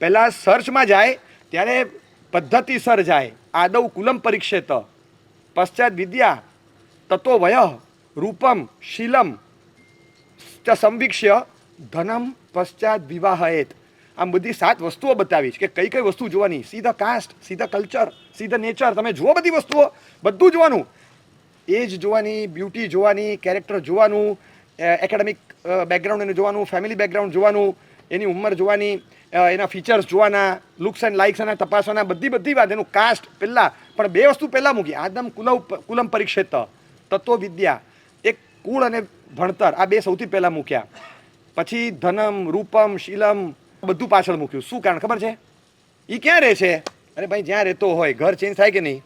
પહેલાં સર્ચમાં જાય ત્યારે પદ્ધતિસર જાય. આદૌ કુલમ પરીક્ષેત પશ્ચાત વિદ્યા તતો વય રૂપમ શીલમ ચ સંવીક્ષ્ય ધનમ પશ્ચાત વિવાહયેત. આમ બધી 7 વસ્તુઓ બતાવી છે કે કઈ વસ્તુ જોવાની. See the caste, see the culture, see the nature. તમે જુઓ બધી વસ્તુઓ, બધું જોવાનું. એજ જોવાની, બ્યુટી જોવાની, કેરેક્ટર જોવાનું, એકેડેમિક બેકગ્રાઉન્ડ એનું જોવાનું, ફેમિલી બેકગ્રાઉન્ડ જોવાનું, એની ઉંમર જોવાની, એના ફીચર્સ જોવાના, લુક્સ એન્ડ લાઇક્સ એના તપાસવાના, બધી વાત. એનું કાસ્ટ પહેલાં, પણ 2 વસ્તુ પહેલાં મૂકી. આદમ કુલમ પરીક્ષેત તત્વ વિદ્યા, એક કુળ અને ભણતર, આ 2 સૌથી પહેલાં મૂક્યા. પછી ધનમ, રૂપમ, શીલમ બધું પાછળ મૂક્યું. શું કારણ ખબર છે? એ ક્યાં રહે છે? અરે ભાઈ, જ્યાં રહેતો હોય ઘર ચેન્જ થાય કે નહીં?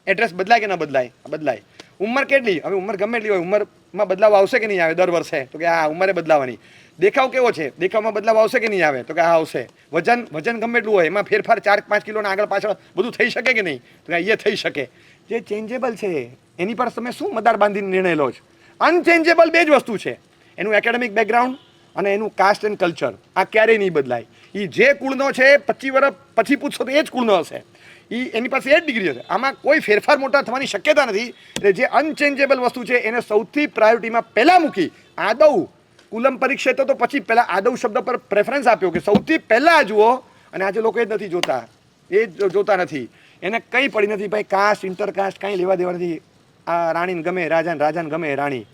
એડ્રેસ બદલાય કે ના બદલાય? બદલાય. ઉંમર કેટલી? હવે ઉંમર ગમે એટલી હોય, ઉંમરમાં બદલાવ આવશે કે નહીં આવે દર વર્ષે? તો કે આ ઉંમરે બદલાવાની. દેખાવ કેવો છે? દેખાવમાં બદલાવ આવશે કે નહીં આવે? તો કે આ આવશે. વજન ગમે એટલું હોય, એમાં ફેરફાર 4-5 કિલોના આગળ પાછળ બધું થઈ શકે કે નહીં? તો કે એ થઈ શકે. જે ચેન્જેબલ છે એની પર તમે શું મદાર બાંધીને નિર્ણય લો છો? અનચેન્જેબલ 2 જ વસ્તુ છે, એનું એકેડેમિક બેકગ્રાઉન્ડ અને એનું કાસ્ટ એન્ડ કલ્ચર. આ ક્યારેય નહીં બદલાય. એ જે કુળનો છે 25 વર્ષ પછી પૂછશો તો એ જ કુળનો હશે. એની પાસે એ જ ડિગ્રી હશે. આમાં કોઈ ફેરફાર મોટા થવાની શક્યતા નથી. એટલે જે અનચેન્જેબલ વસ્તુ છે એને સૌથી પ્રાયોરિટીમાં પહેલાં મૂકી. આદૌ કુલમ પરીક્ષેત તો પછી પહેલાં આદૌ શબ્દ પર પ્રેફરન્સ આપ્યો કે સૌથી પહેલાં જુઓ. અને આજે લોકો એ જ નથી જોતા, એ જ જોતા નથી. એને કંઈ પડી નથી ભાઈ, કાસ્ટ ઇન્ટરકાસ્ટ કાંઈ લેવા દેવા નથી. આ રાણીને ગમે રાજાને, રાજાને ગમે રાણી.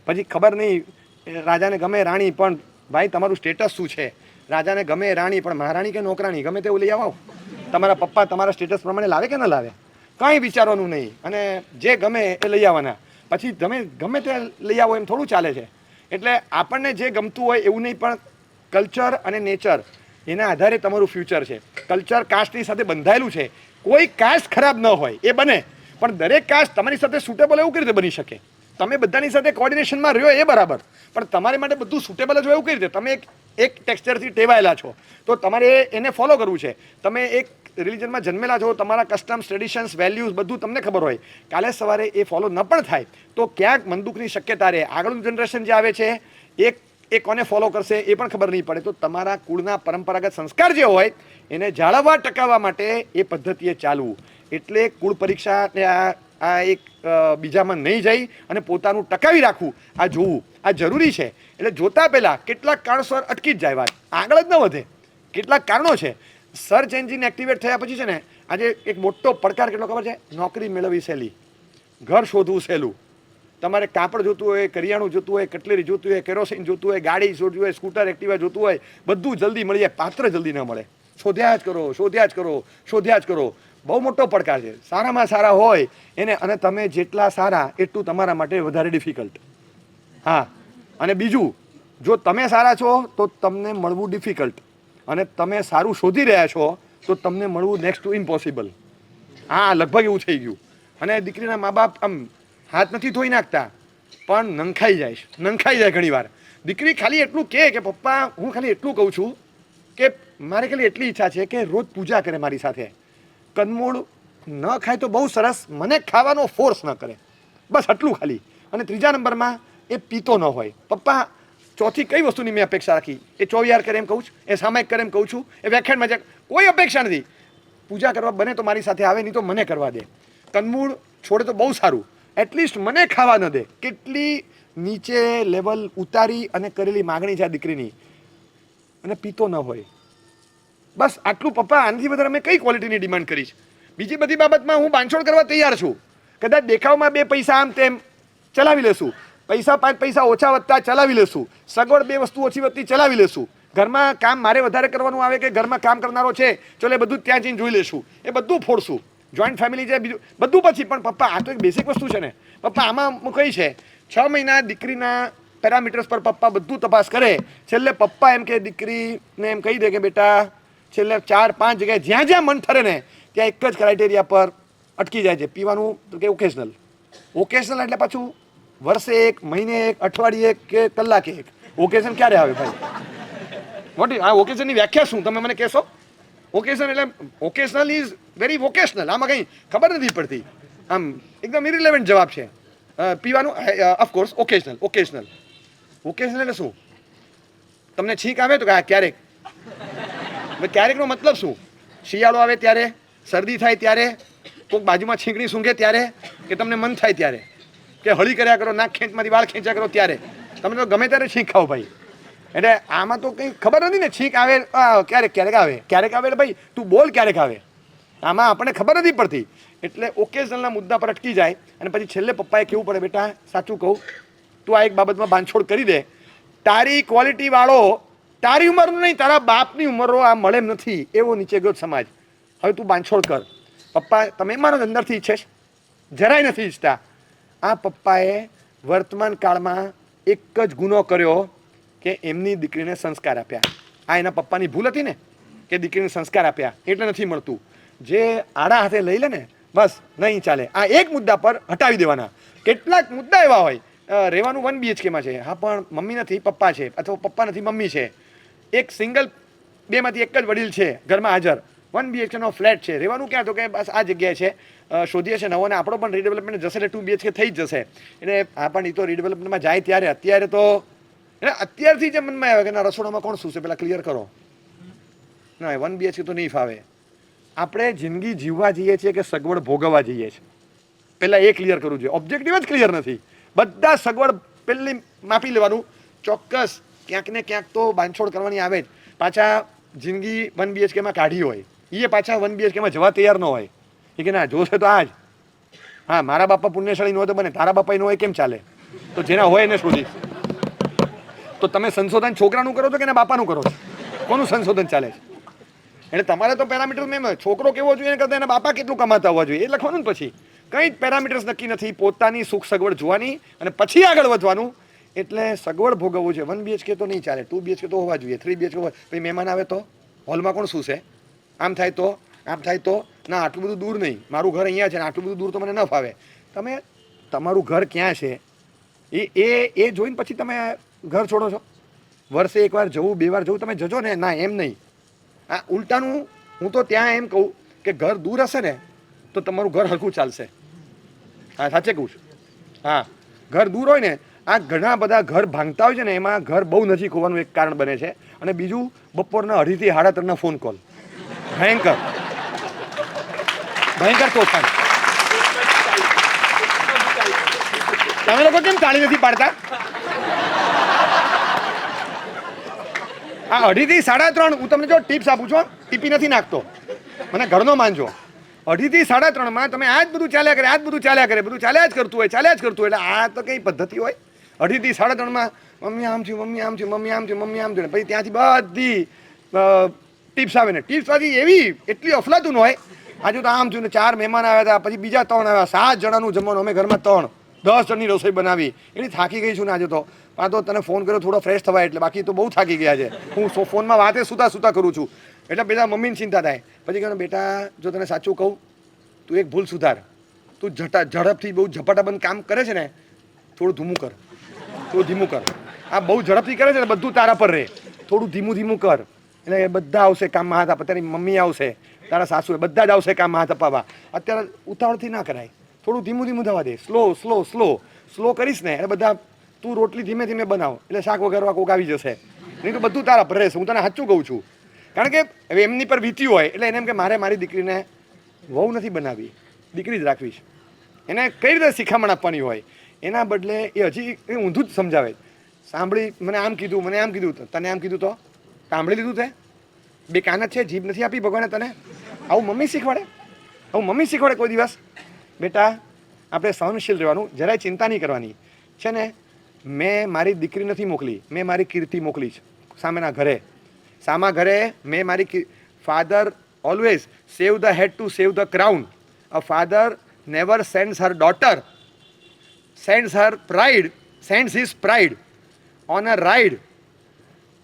પછી ખબર નહીં રાજાને ગમે રાણી, પણ ભાઈ તમારું સ્ટેટસ શું છે? રાજાને ગમે રાણી, પણ મહારાણી કે નોકરાણી ગમે તેવું લઈ આવો. તમારા પપ્પા તમારા સ્ટેટસ પ્રમાણે લાવે કે ન લાવે, કંઈ વિચારવાનું નહીં. અને જે ગમે એ લઈ આવવાના. પછી તમે ગમે તે લઈ આવો એમ થોડું ચાલે છે. એટલે આપણને જે ગમતું હોય એવું નહીં, પણ કલ્ચર અને નેચર એના આધારે તમારું ફ્યુચર છે. કલ્ચર કાસ્ટની સાથે બંધાયેલું છે. કોઈ કાસ્ટ ખરાબ ન હોય, એ બને, પણ દરેક કાસ્ટ તમારી સાથે સુટેબલ એવું કઈ રીતે બની શકે? તમે બધાની સાથે કોર્ડિનેશનમાં રહ્યો એ બરાબર, પણ તમારી માટે બધું સુટેબલ જ હોય એવું કઈ રીતે? તમે એક ટેક્સચરથી ટેવાયેલા છો તો તમારે એને ફોલો કરવું છે. તમે એક રિલિજનમાં જન્મેલા છો, તમારા કસ્ટમ્સ, ટ્રેડિશન્સ, વેલ્યુઝ બધું તમને ખબર હોય. કાલે સવારે એ ફોલો ન પણ થાય તો ક્યાંક મનદુખની શક્યતા રહે. આગળનું જનરેશન જે આવે છે એ કોને ફોલો કરશે એ પણ ખબર નહીં પડે. તો તમારા કુળના પરંપરાગત સંસ્કાર જે હોય એને જાળવવા ટકાવવા માટે એ પદ્ધતિએ ચાલવું. એટલે કુળ પરીક્ષા આ એક બીજામાં નહીં જઈ અને પોતાનું ટકાવી રાખવું, આ જોવું, આ જરૂરી છે. એટલે જોતા પહેલાં કેટલાક કારણસર અટકી જ જાય, વાત આગળ જ ન વધે. કેટલાક કારણો છે. સર્ચ એન્જિન એક્ટિવેટ થયા પછી છે ને, આજે એક મોટો પડકાર કેટલો ખબર છે? નોકરી મેળવવી સહેલી, ઘર શોધવું સહેલું. તમારે કાપડ જોતું હોય, કરિયાણું જોતું હોય, કટલેરી જોતું હોય, કેરોસીન જોતું હોય, ગાડી જોતું હોય, સ્કૂટર એક્ટિવા જોતું હોય, બધું જલ્દી મળી જાય, પાત્ર જલ્દી ન મળે. શોધ્યા જ કરો, શોધ્યા જ કરો, શોધ્યા જ કરો. બહુ મોટો પડકાર છે. સારામાં સારા હોય એને, અને તમે જેટલા સારા એટલું તમારા માટે વધારે ડિફિકલ્ટ. હા, અને બીજું, જો તમે સારા છો તો તમને મળવું ડિફિકલ્ટ, અને તમે સારું શોધી રહ્યા છો તો તમને મળવું નેક્સ્ટ ટુ ઇમ્પોસિબલ. હા, લગભગ એવું થઈ ગયું. અને દીકરીના મા બાપ આમ હાથ નથી ધોઈ નાખતા, પણ નંખાઈ જાય ઘણી વાર. દીકરી ખાલી એટલું કહે કે પપ્પા, હું ખાલી એટલું કહું છું કે મારે ખાલી એટલી ઈચ્છા છે કે રોજ પૂજા કરે મારી સાથે. કંદમૂળ ન ખાય તો બહુ સરસ, મને ખાવાનો ફોર્સ ન કરે, બસ આટલું ખાલી. અને 3જા નંબરમાં એ પીતો ન હોય. પપ્પા, ચોથી કઈ વસ્તુની મેં અપેક્ષા રાખી? એ ચોવિહાર કરે એમ કહું છું, એ સામાયિક કરે એમ કહું છું, એ વ્યાખ્યાનમાં જાય, કોઈ અપેક્ષા નથી. પૂજા કરવા બને તો મારી સાથે આવે, નહીં તો મને કરવા દે. કંદમૂળ છોડે તો બહુ સારું, એટલીસ્ટ મને ખાવા ન દે. કેટલી નીચે લેવલ ઉતારી અને કરેલી માગણી છે આ દીકરીની. અને પીતો ન હોય, બસ આટલું. પપ્પા, આનાથી વધારે અમે કઈ ક્વોલિટીની ડિમાન્ડ કરીશ? બીજી બધી બાબતમાં હું બાંધછોડ કરવા તૈયાર છું. કદાચ દેખાવમાં 2 પૈસા આમ તેમ ચલાવી લેશું, પૈસા 5 પૈસા ઓછા વધતા ચલાવી લેશું, સગવડ 2 વસ્તુ ઓછી વધતી ચલાવી લેશું. ઘરમાં કામ મારે વધારે કરવાનું આવે કે ઘરમાં કામ કરનારો છે, ચલો એ બધું ત્યાં જઈને જોઈ લેશું, એ બધું ફોડશું. જોઈન્ટ ફેમિલી છે, બીજું બધું પછી. પણ પપ્પા, આ તો એક બેસિક વસ્તુ છે ને. પપ્પા, આમાં કઈ છે? 6 મહિના દીકરીના પેરામીટર્સ પર પપ્પા બધું તપાસ કરે. છેલ્લે પપ્પા એમ કે દીકરીને એમ કહી દે કે બેટા, છેલ્લે 4-5 જગ્યાએ જ્યાં જ્યાં મન ઠરે ને ત્યાં એક જ ક્રાઇટેરિયા પર અટકી જાય છે. પીવાનું તો કે ઓકેશનલ. ઓકેશનલ એટલે પાછું વર્ષે 1, મહિને 1, અઠવાડિયે 1 કે કલાકે 1. ઓકેશન ક્યારે આવે ભાઈ? મોટી આ ઓકેશનની વ્યાખ્યા શું તમે મને કહેશો? ઓકેશન એટલે ઓકેશનલ ઇઝ વેરી વોકેશનલ. આમાં કંઈ ખબર નથી પડતી, આમ એકદમ ઇરિલેવન્ટ જવાબ છે. પીવાનું ઓફકોર્સ ઓકેશનલ. ઓકેશનલ એટલે શું? તમને છીંક આવે તો કે ક્યારેક હવે ક્યારેકનો મતલબ શું? શિયાળો આવે ત્યારે, શરદી થાય ત્યારે, કોઈક બાજુમાં છીંકણી સૂંઘે ત્યારે, કે તમને મન થાય ત્યારે, કે હળી કર્યા કરો, નાક ખેંચમાંથી વાળ ખેંચ્યા કરો ત્યારે. તમે તો ગમે ત્યારે છીંક ખાઓ ભાઈ. એટલે આમાં તો કંઈ ખબર નથી ને, છીંક આવે ક્યારેક ક્યારેક આવે, ક્યારેક આવે એટલે ભાઈ તું બોલ ક્યારેક આવે. આમાં આપણને ખબર નથી પડતી. એટલે ઓકેઝનલના મુદ્દા પર અટકી જાય અને પછી છેલ્લે પપ્પાએ કહેવું પડે, બેટા સાચું કહું, તું આ એક બાબતમાં બાંધછોડ કરી દે. તારી ક્વોલિટીવાળો તારી ઉંમરનો નહીં, તારા બાપની ઉંમરનો આ મળે એમ નથી, એવો નીચે ગયો સમાજ. હવે તું બાંધછોડ કર. પપ્પા તમે મારો અંદરથી ઈચ્છે છે? જરાય નથી ઈચ્છતા. આ પપ્પાએ વર્તમાન કાળમાં એક જ ગુનો કર્યો કે એમની દીકરીને સંસ્કાર આપ્યા. આ એના પપ્પાની ભૂલ હતી ને, કે દીકરીને સંસ્કાર આપ્યા એટલે નથી મળતું. જે આડા હાથે લઈ લે ને બસ નહીં ચાલે. આ એક મુદ્દા પર હટાવી દેવાના. કેટલાક મુદ્દા એવા હોય, રહેવાનું 1 BHKમાં છે, હા પણ મમ્મી નથી પપ્પા છે, અથવા પપ્પા નથી મમ્મી છે, એક સિંગલ બેમાંથી એક જ વડીલ છે ઘરમાં હાજર, 1 BHKનો ફ્લેટ છે, રહેવાનું ક્યાં? તો કે બસ આ જગ્યાએ છે, શોધીએ છે નવો, ને આપણો પણ રીડેવલપમેન્ટ જશે એટલે 2 BHK થઈ જ જશે. એટલે આ પણ એ તો રીડેવલપમેન્ટમાં જાય ત્યારે, અત્યારે તો એટલે અત્યારથી જે મનમાં આવે કે ના રસોડામાં કોણ શું છે પેલા ક્લિયર કરો. ના 1 BHK તો નહીં ફાવે. આપણે જિંદગી જીવવા જઈએ છીએ કે સગવડ ભોગવવા જઈએ છીએ, પહેલાં એ ક્લિયર કરવું જોઈએ. ઓબ્જેક્ટિવ જ ક્લિયર નથી. બધા સગવડ પહેલી માપી લેવાનું. ચોક્કસ ક્યાંક ને ક્યાંક તો બાંધછોડ કરવાની આવે જ. પાછા જિંદગી 1 BHKમાં કાઢી હોય, એ પાછા 1 BHKમાં જવા તૈયાર ન હોય. એ કે ના જોશે તો આજ, હા મારા બાપા પુણ્યશાળી ન હોય તો બને, તારા બાપા ન હોય કેમ ચાલે? તો જેના હોય એને શોધીશ. તો તમે સંશોધન છોકરાનું કરો છો કે એના બાપાનું કરો છો? કોનું સંશોધન ચાલે છે? એટલે તમારે તો પેરામીટર મેમ છોકરો કેવો જોઈએ કરતા એના બાપા કેટલું કમાતા હોવા જોઈએ એ લખવાનું. પછી કંઈ જ પેરામીટર્સ નક્કી નથી. પોતાની સુખ સગવડ જોવાની અને પછી આગળ વધવાનું. એટલે સગવડ ભોગવવું છે. 1 BHK તો નહીં ચાલે, 2 BHK તો હોવા જોઈએ, 3 BHK હોય. પછી મહેમાન આવે તો હોલમાં કોણ શું છે? આમ થાય તો, આમ થાય તો, ના આટલું બધું દૂર નહીં, મારું ઘર અહીંયા છે ને આટલું બધું દૂર તો મને ન ફાવે. તમે તમારું ઘર ક્યાં છે એ જોઈને પછી તમે ઘર છોડો છો? વર્ષે એકવાર જવું, 2 વાર જવું, તમે જજો ને. ના એમ નહીં. આ ઉલટાનું હું તો ત્યાં એમ કહું કે ઘર દૂર હશે ને તો તમારું ઘર હરખું ચાલશે. હા સાચે કહું છું. હા ઘર દૂર હોય ને, આ ઘણા બધા ઘર ભાંગતા હોય છે ને, એમાં ઘર બહુ નજીક હોવાનું એક કારણ બને છે. અને બીજું બપોરના 2:30 થી 3:30 ફોન કોલ, ભયંકર ભયંકર તોફાન. તમે લોકો કેમ તાળી નથી પાડતા? આ 2:30 થી 3:30 હું તમને જો ટિપ્સ આપું છું, ટીપી નથી નાખતો, મને ઘરનો માનજો. 2:30 થી 3:30 તમે આ જ બધું ચાલ્યા કરે, આ જ બધું ચાલ્યા કરે, બધું ચાલ્યા જ કરતું હોય, ચાલ્યા જ કરતું હોય. એટલે આ તો કઈ પદ્ધતિ હોય? 2:30 થી 3:30 મમ્મી આમ છે, મમ્મી આમ છે, મમ્મી આમ છે, મમ્મી આમ છે, પછી ત્યાંથી બધી ટિપ્સ આવે ને. ટિપ્સ પાછી એવી એટલી અફલાતું હોય. આજે તો આમ થયું ને 4 મહેમાન આવ્યા હતા, પછી બીજા 3 આવ્યા, 7 જણાનું જમવાનું, અમે ઘરમાં 3, 10 જણની રસોઈ બનાવી. એની થાકી ગઈ છું ને આજે તો. આ તો તને ફોન કર્યો થોડો ફ્રેશ થવાય એટલે, બાકી તો બહુ થાકી ગયા છે. હું ફોનમાં વાતે સુતા કરું છું. એટલે પેલા મમ્મીને ચિંતા થાય. પછી કહે બેટા જો તને સાચું કહું, તું એક ભૂલ સુધાર. તું ઝડપથી બહુ ઝપાટાબંધ કામ કરે છે ને, થોડું ધીમું કર, થોડું ધીમું કર. આ બહુ ઝડપથી કરે છે ને, બધું તારા પર રહે. થોડું ધીમું કર. એટલે બધા આવશે કામમાં હાથ આપવા. તારી મમ્મી આવશે, તારા સાસુ, બધા જ આવશે કામમાં હાથ અપાવવા. અત્યારે ઉતાવળથી ના કરાય, થોડું ધીમું થવા દે. સ્લો કરીશ ને એટલે બધા, તું રોટલી ધીમે બનાવ એટલે શાક વગરવા કોક આવી જશે. નહીં તો બધું તારા પર રહેશે. હું તને સાચું કહું છું. કારણ કે હવે એમની પર વીત્યું હોય એટલે એને એમ કે મારે મારી દીકરીને વહુ નથી બનાવી, દીકરી જ રાખવી છે. એને કઈ રીતે શિખામણ આપવાની હોય, એના બદલે એ હજી એ ઊંધું જ સમજાવે. સાંભળી, મને આમ કીધું, મને આમ કીધું, તને આમ કીધું તો સાંભળી લીધું તે? 2 કાન જ છે, જીભ નથી આપી ભગવાને તને? આવું મમ્મી શીખવાડે કોઈ દિવસ? બેટા આપણે સહનશીલ રહેવાનું, જરાય ચિંતા નહીં કરવાની છે ને. મેં મારી દીકરી નથી મોકલી, મેં મારી કીર્તિ મોકલી છે સામેના ઘરે. મેં મારી father always save the head to save the crown. A father never sends her daughter, sends his pride on a ride.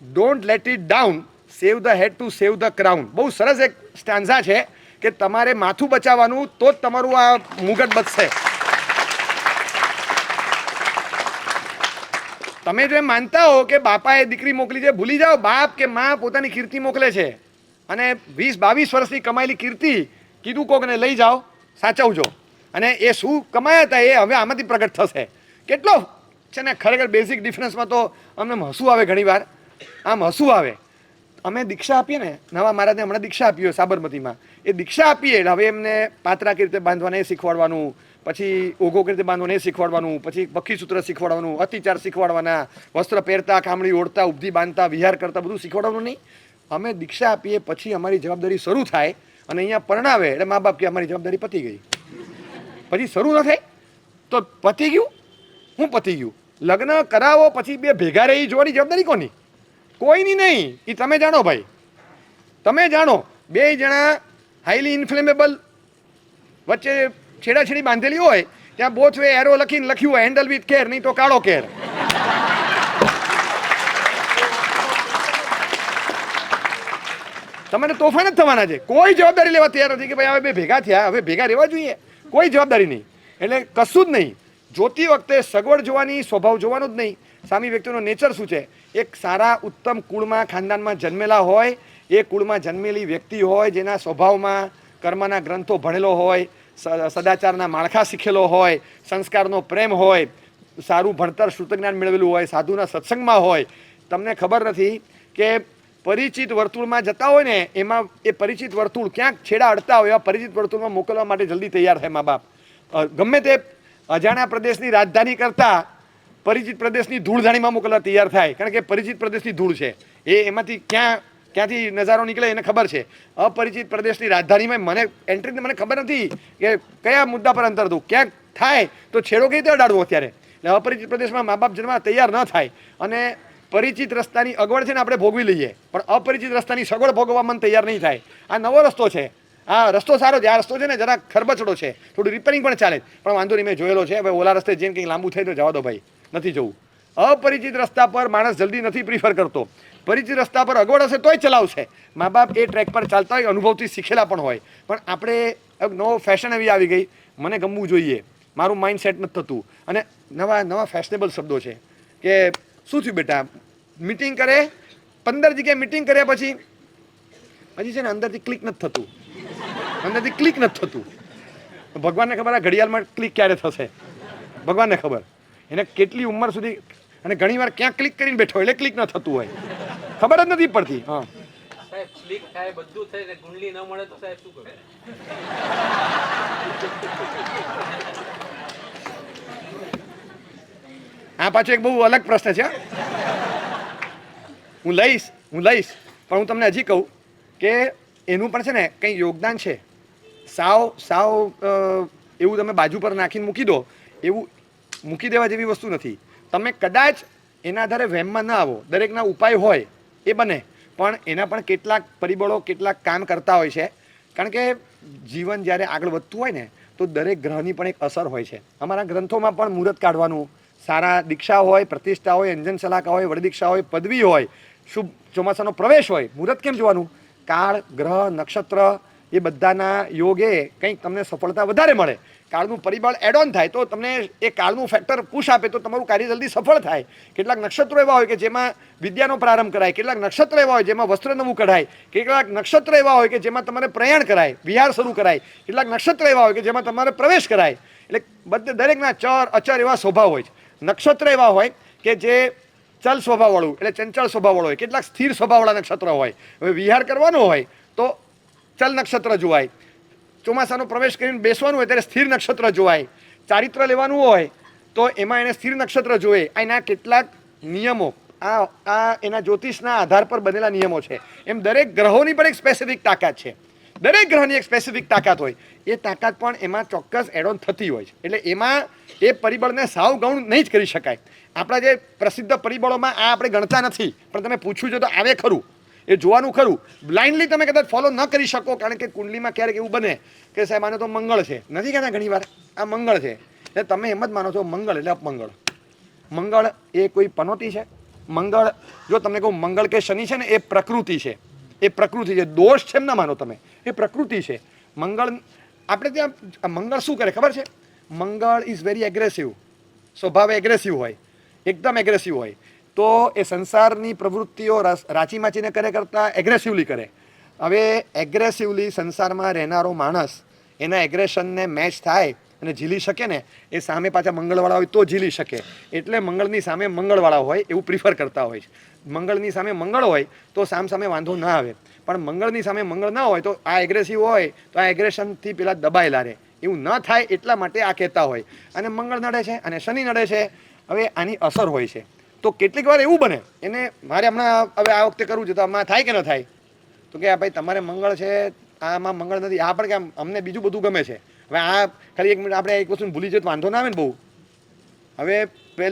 Don't let it down, save the head to save the crown. બહુ સરસ એક stanza છે કે તમારે માથું બચાવવાનું તો જ તમારું આ મુગટ બચશે. તમે જો એમ માનતા હો કે બાપાએ દીકરી મોકલી છે, ભૂલી જાઓ. બાપ કે માં પોતાની કીર્તિ મોકલે છે અને 20-22 વર્ષની કમાયેલી કીર્તિ કીધું કોકને લઈ જાઓ, સાચવજો. અને એ શું કમાયા હતા એ હવે આમાંથી પ્રગટ થશે. કેટલો છે ને ખરેખર બેઝિક ડિફરન્સમાં તો અમને હસવું આવે ઘણી વાર. આમ હસવું આવે. અમે દીક્ષા આપીએ ને, નવા મહારાજને હમણાં દીક્ષા આપી હોય સાબરમતીમાં, એ દીક્ષા આપીએ એટલે હવે એમને પાત્રા કેવી રીતે બાંધવાના એ શીખવાડવાનું, પછી ઓઘો કેવી રીતે બાંધવાના એ શીખવાડવાનું, પછી પક્ષી સૂત્ર શીખવાડવાનું, અતિચાર શીખવાડવાના, વસ્ત્ર પહેરતા, કામળી ઓઢતા, ઉપધી બાંધતા, વિહાર કરતા બધું શીખવાડવાનું નહીં. અમે દીક્ષા આપીએ પછી અમારી જવાબદારી શરૂ થાય અને અહીંયા પરણાવે એટલે મા બાપ કે અમારી જવાબદારી પતી ગઈ. પછી શરૂ ન થાય તો પતી ગયું. હું પતી ગયું? લગ્ન કરાવો પછી બે ભેગા રહી જોવાની જવાબદારી કોની? કોઈની નહીં. એ તમે જાણો ભાઈ, તમે જાણો. બે જણા હાઈલી ઇન્ફ્લેમેબલ વચ્ચે છેડાછેડી બાંધેલી હોય ત્યાં બોથ વે એરો લખીને લખ્યું હોય હેન્ડલ વિથ કેર, નહીં તો કાળો કેર. તમારે તોફાન જ થવાના છે. કોઈ જવાબદારી લેવા તૈયાર નથી કે ભાઈ હવે બે ભેગા થયા, હવે ભેગા રહેવા જોઈએ. કોઈ જવાબદારી નહીં. એટલે કશું જ નહીં. જોતી વખતે સગવડ જોવાની, સ્વભાવ જોવાનો જ નહીં. સામી વ્યક્તિનો નેચર શું છે? એક સારા ઉત્તમ કુળમાં, ખાનદાનમાં જન્મેલા હોય, એ કુળમાં જન્મેલી વ્યક્તિ હોય, જેના સ્વભાવમાં કર્મના ગ્રંથો ભણેલો હોય, સદાચારના માળખા શીખેલો હોય, સંસ્કારનો પ્રેમ હોય, સારું ભણતર શ્રુતજ્ઞાન મેળવેલું હોય, સાધુના સત્સંગમાં હોય. તમને ખબર નથી કે પરિચિત વર્તુળમાં જતા હોય ને, એમાં એ પરિચિત વર્તુળ ક્યાંક છેડા અડતા હોય, એવા પરિચિત વર્તુળમાં મોકલવા માટે જલ્દી તૈયાર થાય મા બાપ. ગમે તે અજાણ્યા પ્રદેશની રાજધાની કરતાં પરિચિત પ્રદેશની ધૂળધાણીમાં મોકલવા તૈયાર થાય, કારણ કે પરિચિત પ્રદેશની ધૂળ છે, એ એમાંથી ક્યાંથી નજારો નીકળે એને ખબર છે. અપરિચિત પ્રદેશની રાજધાનીમાં મને એન્ટ્રી મને ખબર નથી કે કયા મુદ્દા પર અંતર દઉં. ક્યાંક થાય તો છેડો કઈ રીતે અડાડવો અત્યારે? એટલે અપરિચિત પ્રદેશમાં મા બાપ જન્મવા તૈયાર ન થાય. અને પરિચિત રસ્તાની અગવડ છે ને આપણે ભોગવી લઈએ, પણ અપરિચિત રસ્તાની સગવડ ભોગવવા મને તૈયાર નહીં થાય. આ નવો રસ્તો છે, આ રસ્તો સારો છે, આ રસ્તો છે ને જરા ખરબચડો છે, થોડું રિપેરિંગ પણ ચાલે, પણ વાંધો નહીં, મેં જોયેલો છે. હવે ઓલા રસ્તે જઈને કંઈક લાંબુ થાય તો જવા દો ભાઈ, નથી જવું. અપરિચિત રસ્તા પર માણસ જલ્દી નથી પ્રિફર કરતો. પરિચિત રસ્તા પર અગવડ હશે તોય ચલાવશે. મા બાપ એ ટ્રેક પર ચાલતા હોય, અનુભવથી શીખેલા પણ હોય. પણ આપણે નવો ફેશન એવી આવી ગઈ, મને ગમવું જોઈએ, મારું માઇન્ડ સેટ નથી થતું. અને નવા ફેશનેબલ શબ્દો છે કે શું થયું બેટા, મીટિંગ કરે, 15 જગ્યાએ મીટિંગ કર્યા પછી છે ને અંદરથી ક્લિક નથી થતું, અંદરથી ક્લિક નથી થતું. ભગવાનને ખબર આ ઘડિયાળમાં ક્લિક ક્યારે થશે, ભગવાનને ખબર. એને કેટલી ઉંમર સુધી, અને ઘણી વાર ક્યાં ક્લિક કરીને બેઠો એટલે ક્લિક ન થતું હોય, ખબર જ નથી પડતી. હા સાહેબ, ક્લિક થાય, બધું થાય ને કુંડલી ન મળે તો સાહેબ શું કરે? આ પાછો એક બહુ અલગ પ્રશ્ન છે. હું લઈશ પણ હું તમને હજી કહું કે એનું પણ છે ને કંઈ યોગદાન છે. સાવ એવું તમે બાજુ પર નાખીને મૂકી દો, એવું મૂકી દેવા જેવી વસ્તુ નથી. તમે કદાચ એના આધારે વહેમમાં ન આવો, દરેકના ઉપાય હોય એ બને, પણ એના પણ કેટલાક પરિબળો, કેટલાક કામ કરતા હોય છે. કારણ કે જીવન જ્યારે આગળ વધતું હોય ને તો દરેક ગ્રહની પણ એક અસર હોય છે. અમારા ગ્રંથોમાં પણ મુહૂર્ત કાઢવાનું, સારા દીક્ષા હોય, પ્રતિષ્ઠા હોય, અંજન સલાકા હોય, વડદીક્ષા હોય, પદવી હોય, શુભ ચોમાસાનો પ્રવેશ હોય, મુહૂર્ત કેમ જોવાનું? કાળ, ગ્રહ, નક્ષત્ર એ બધાના યોગે કંઈક તમને સફળતા વધારે મળે. કાળનું પરિબળ એડ ઓન થાય તો તમને એ કાળનું ફેક્ટર પુશ આપે તો તમારું કાર્ય જલ્દી સફળ થાય. કેટલાક નક્ષત્રો એવા હોય કે જેમાં વિદ્યાનો પ્રારંભ કરાય, કેટલાક નક્ષત્ર એવા હોય જેમાં વસ્ત્ર નવું કઢાય, કેટલાક નક્ષત્ર એવા હોય કે જેમાં તમારે પ્રયાણ કરાય, વિહાર શરૂ કરાય, કેટલાક નક્ષત્ર એવા હોય કે જેમાં તમારે પ્રવેશ કરાય. એટલે બધે દરેકના ચર અચર એવા સ્વભાવ હોય છે. નક્ષત્ર એવા હોય કે જે ચલ સ્વભાવવાળું એટલે ચંચળ સ્વભાવવાળું હોય, કેટલાક સ્થિર સ્વભાવવાળા નક્ષત્ર હોય. હવે વિહાર કરવાનો હોય તો ચલ નક્ષત્ર જોવાય, ચોમાસાનો પ્રવેશ કરીને બેસવાનું હોય ત્યારે સ્થિર નક્ષત્ર જોવાય, ચારિત્ર લેવાનું હોય તો એમાં એને સ્થિર નક્ષત્ર જોઈએ. એના કેટલાક નિયમો, આ એના જ્યોતિષના આધાર પર બનેલા નિયમો છે. એમ દરેક ગ્રહોની પણ એક સ્પેસિફિક તાકાત છે. દરેક ગ્રહની એક સ્પેસિફિક તાકાત હોય, એ તાકાત પણ એમાં ચોક્કસ એડ ઓન થતી હોય છે. એટલે એમાં એ પરિબળને સાવ ગૌણ નહીં જ કરી શકાય. આપણા જે પ્રસિદ્ધ પરિબળોમાં આ આપણે ગણતા નથી, પણ તમે પૂછ્યું છે તો આવે ખરું, એ જોવાનું ખરું. બ્લાઇન્ડલી તમે કદાચ ફોલો ન કરી શકો, કારણ કે કુંડલીમાં ક્યારેક એવું બને કે સાહેબ આને તો મંગળ છે, નથી કહેતા ઘણી વાર આ મંગળ છે, એટલે તમે એમ જ માનો છો મંગળ એટલે અપમંગળ. મંગળ એ કોઈ પનોતી છે? મંગળ, જો તમને કહું મંગળ કે શનિ છે ને એ પ્રકૃતિ છે, એ પ્રકૃતિ છે. દોષ છે એમ ના માનો તમે, એ પ્રકૃતિ છે. મંગળ આપણે ત્યાં મંગળ શું કરે ખબર છે? મંગળ ઇઝ વેરી એગ્રેસિવ, સ્વભાવે એગ્રેસિવ હોય, એકદમ એગ્રેસિવ હોય. તો એ સંસારની પ્રવૃત્તિઓ રાચી માચીને કરતાં એગ્રેસિવલી કરે. હવે એગ્રેસિવલી સંસારમાં રહેનારો માણસ એના એગ્રેશનને મેચ થાય અને ઝીલી શકે ને, એ સામે પાછા મંગળવાળા હોય તો ઝીલી શકે. એટલે મંગળની સામે મંગળવાળા હોય એવું પ્રિફર કરતા હોય છે. મંગળની સામે મંગળ હોય તો સામે વાંધો ના આવે, પણ મંગળની સામે મંગળ ના હોય તો આ એગ્રેસિવ હોય તો આ એગ્રેશનથી પેલા દબાયેલા રહે. એવું ન થાય એટલા માટે આ કહેતા હોય. અને મંગળ નડે છે અને શનિ નડે છે, હવે આની અસર હોય છે. તો કેટલીક વાર એવું બને, એને મારે હમણાં હવે આ વખતે કરવું છે તો આમાં થાય કે ન થાય? તો કે ભાઈ તમારે મંગળ છે, આમાં મંગળ નથી, આ પણ કે અમને બીજું બધું ગમે છે. હવે આ ખાલી 1 મિનિટ આપણે એક વસ્તુ ભૂલી જઈએ તો વાંધો ના આવે ને બહુ. હવે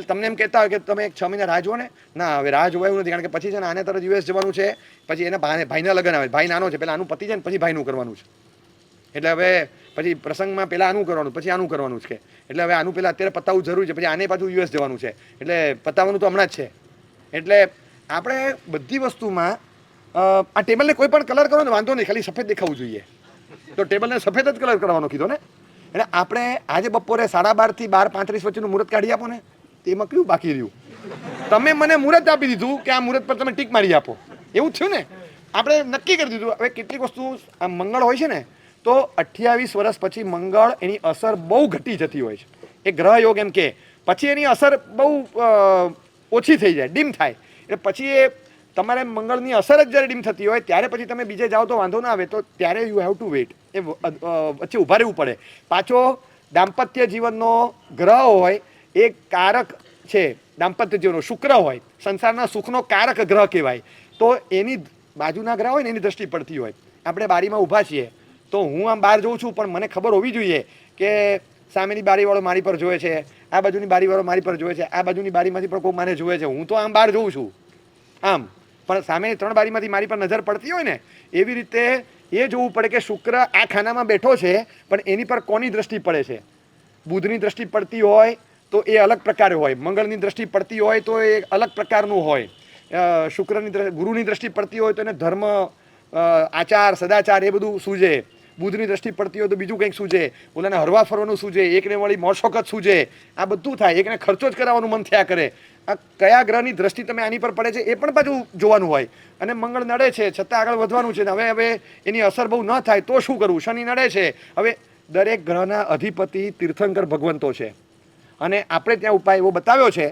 તમને એમ કહેતા હોય કે તમે 6 મહિના રાહ જુઓ ને, ના હવે રાહ જોવા એવું નથી, કારણ કે પછી છે ને આને તરત યુએસ જવાનું છે, પછી એના ભાઈના લગ્ન આવે, ભાઈ નાનો છે, પહેલાં આનું પતિ જાય ને પછી ભાઈનું કરવાનું છે. એટલે હવે પછી પ્રસંગમાં પહેલાં આનું કરવાનું, પછી આનું કરવાનું છે. એટલે હવે આનું પહેલાં અત્યારે પતાવવું જરૂરી છે, પછી આને પાછું યુએસ જવાનું છે, એટલે પતાવવાનું તો હમણાં જ છે. એટલે આપણે બધી વસ્તુમાં આ ટેબલને કોઈ પણ કલર કરો ને વાંધો નહીં, ખાલી સફેદ દેખાવું જોઈએ. તો ટેબલને સફેદ જ કલર કરવાનો કીધો ને. એટલે આપણે આજે બપોરે 12:30 થી 12:35 વચ્ચેનું મુહૂર્ત કાઢી આપો ને, તેમાં કયું બાકી રહ્યું? તમે મને મુહૂર્ત આપી દીધું કે આ મુહૂર્ત પર તમે ટીક મારી આપો, એવું થયું ને. આપણે નક્કી કરી દીધું. હવે કેટલીક વસ્તુ આ મંગળ હોય છે ને, તો 28 વર્ષ પછી મંગળ એની અસર બહુ ઘટી જતી હોય છે. એ ગ્રહ યોગ એમ કે પછી એની અસર બહુ ઓછી થઈ જાય, ડીમ થાય. એટલે પછી એ તમારે મંગળની અસર જ જ્યારે ડીમ થતી હોય ત્યારે પછી તમે બીજે જાઓ તો વાંધો ના આવે, તો ત્યારે યુ હેવ ટુ વેઇટ. એ વચ્ચે ઊભા રહેવું પડે. પાછો દાંપત્ય જીવનનો ગ્રહ હોય એ કારક છે, દાંપત્ય જીવનનો શુક્ર હોય, સંસારના સુખનો કારક ગ્રહ કહેવાય. તો એની બાજુના ગ્રહ હોય ને એની દ્રષ્ટિ પડતી હોય. આપણે બારીમાં ઊભા છીએ તો હું આમ બહાર જોઉં છું, પણ મને ખબર હોવી જોઈએ કે સામેની બારીવાળો મારી પર જોવે છે, આ બાજુની બારીવાળો મારી પર જોવે છે, આ બાજુની બારીમાંથી પણ કોઈ મને જોવે છે. હું તો આમ બહાર જોઉં છું આમ, પણ સામેની 3 બારીમાંથી મારી પર નજર પડતી હોય ને, એવી રીતે એ જોવું પડે કે શુક્ર આ ખાનામાં બેઠો છે, પણ એની પર કોની દ્રષ્ટિ પડે છે. બુધની દ્રષ્ટિ પડતી હોય તો એ અલગ પ્રકારે હોય, મંગળની દ્રષ્ટિ પડતી હોય તો એ અલગ પ્રકારનું હોય, ગુરુની દ્રષ્ટિ પડતી હોય તો એને ધર્મ, આચાર, સદાચાર એ બધું સૂજે. બુધની દ્રષ્ટિ પડતી હોય તો બીજું કંઈક સૂજે, ઓલાને હરવા ફરવાનું સૂજે, એકને વળી મોશોકત સૂજે. આ બધું થાય, એકને ખર્ચો જ કરાવવાનું મન થયા કરે. આ કયા ગ્રહની દ્રષ્ટિ તમે આની પર પડે છે એ પણ પાછું જોવાનું હોય. અને મંગળ નડે છે છતાં આગળ વધવાનું છે, હવે એની અસર બહુ ન થાય તો શું કરવું? શનિ નડે છે. હવે દરેક ગ્રહના અધિપતિ તીર્થંકર ભગવંતો છે, અને આપણે ત્યાં ઉપાય એવો બતાવ્યો છે.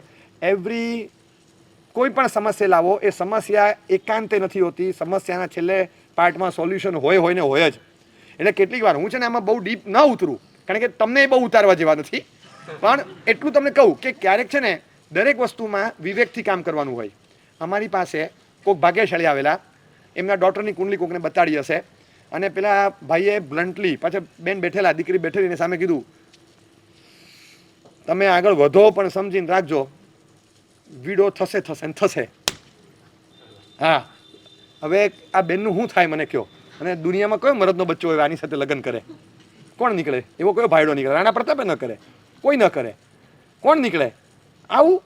કોઈ પણ સમસ્યા લાવો, એ સમસ્યા એકાંતે નથી હોતી, સમસ્યાના છેલ્લે પાર્ટમાં સોલ્યુશન હોય ને હોય જ. એટલે કેટલીક વાર હું છે ને આમાં બહુ ડીપ ન ઉતરું, કારણ કે તમને બહુ ઉતારવા જેવા નથી, પણ એટલું તમને કહું કે ક્યારેક છે ને દરેક વસ્તુમાં વિવેકથી કામ કરવાનું હોય. અમારી પાસે કોઈક ભાગ્યશાળી આવેલા, એમના ડોટરની કુંડલી કોકને બતાડી હશે, અને પેલા ભાઈએ બ્લન્ટલી, પાછા બેન બેઠેલા, દીકરી બેઠેલી એને સામે કીધું, તમે આગળ વધો પણ સમજીને રાખજો, વિડો થશે ને થશે. હા, હવે આ બેનનું શું થાય મને કહો? અને દુનિયામાં કયો મરદનો બચ્ચો હોય આની સાથે લગ્ન કરે? કોણ નીકળે? એવો કયો ભાઈડો નીકળે? રાણા પ્રતાપે ન કરે, કોઈ ન કરે. કોણ નીકળે? આવું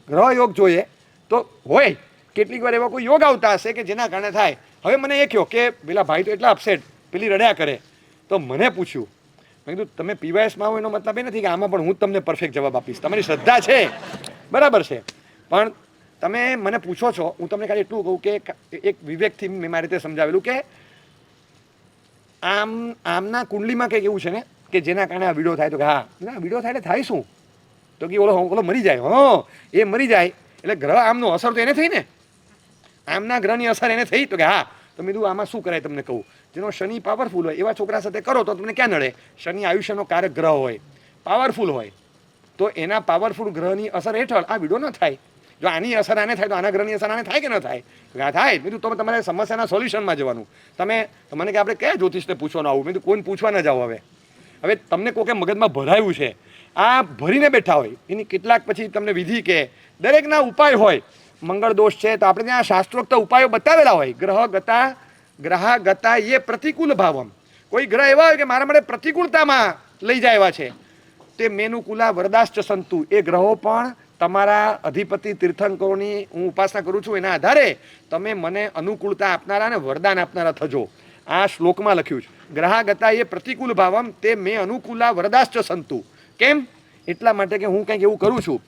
ગ્રહ યોગ જોઈએ તો હોય. કેટલીક વાર એવા કોઈ યોગ આવતા હશે કે જેના કારણે થાય. હવે મને એ કહો કે પેલા ભાઈ તો એટલા અપસેટ, પેલી રડ્યા કરે. તો મને પૂછ્યું, મેં કીધું તમે પીવાયસમાં આવો એનો મતલબ એ નથી કે આમાં પણ હું જ તમને પરફેક્ટ જવાબ આપીશ. તમારી શ્રદ્ધા છે, બરાબર છે, પણ તમે મને પૂછો છો, હું તમને ખાલી એટલું કહું કે એક વિવેકથી મેં મારી રીતે સમજાવેલું કે આમના કુંડલીમાં કંઈક એવું છે ને કે જેના કારણે આ વિડીયો થાય. તો કે હા, વિડીયો થાય એટલે થાય શું? તો કે ઓલો મરી જાય. એ મરી જાય એટલે ગ્રહ આમનો અસર તો એને થઈ ને, આમના ગ્રહની અસર એને થઈ. તો કે હા, તો મેં કીધું આમાં શું કરાય તમને કહું. જેનો શનિ પાવરફુલ હોય એવા છોકરા સાથે કરો તો તમને ક્યાં નડે? શનિ આયુષ્યનો કારક ગ્રહ હોય, પાવરફુલ હોય, તો એના પાવરફુલ ગ્રહની અસર હેઠળ આ વિડીયો ન થાય. જો આની અસર આને થાય તો આના ગ્રહની અસર આને થાય કે ન થાય? આ થાય. બીજું તમે તમારે સમસ્યાના સોલ્યુશનમાં જવાનું. મને કે આપણે કયા જ્યોતિષને પૂછવાનું આવું? મેં કોઈને પૂછવા ન જાઓ. હવે તમને કોકે મગજમાં ભરાયું છે, આ ભરીને બેઠા હોય, એની કેટલાક પછી તમને વિધિ કે દરેકના ઉપાય હોય. મંગળ દોષ છે તો આપણે ત્યાં શાસ્ત્રોક્ત ઉપાયો બતાવેલા હોય. ગ્રહ ગતા એ પ્રતિકૂળ ભાવમ. કોઈ ગ્રહ એવા હોય કે મારા માટે પ્રતિકૂળતામાં લઈ જાય એવા છે, તે મેનુકુલા વરદાશ્ચ સંતુ. એ ગ્રહો પણ તમારા અધિપતિ તીર્થંકરોની હું ઉપાસના કરું છું એના આધારે તમે મને અનુકૂળતા આપનારા અને વરદાન આપનારા થજો. આ શ્લોકમાં લખ્યું છે. ગ્રહ ગતા એ પ્રતિકૂળ ભાવમ તે મેં અનુકૂલા વરદાશ્ચ સંતુ. કેમ? એટલા માટે કે હું કંઈક એવું કરું છું.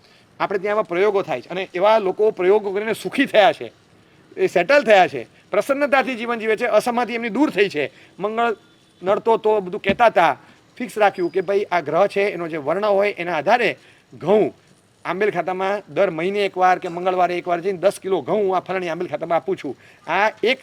આપણે ત્યાં એવા પ્રયોગો થાય છે, અને એવા લોકો પ્રયોગો કરીને સુખી થયા છે, એ સેટલ થયા છે, પ્રસન્નતાથી જીવન જીવે છે, અસમાધિ એમની દૂર થઈ છે. મંગળ નડતો તો બધું કહેતા હતા, ફિક્સ રાખ્યું કે ભાઈ આ ગ્રહ છે, એનો જે વર્ણ હોય એના આધારે ઘઉં આંબેલ ખાતામાં દર મહિને એકવાર કે મંગળવારે એકવાર જઈને 10 કિલો ઘઉં હું આ ફલાણી આંબેલ ખાતામાં આપું છું. આ એક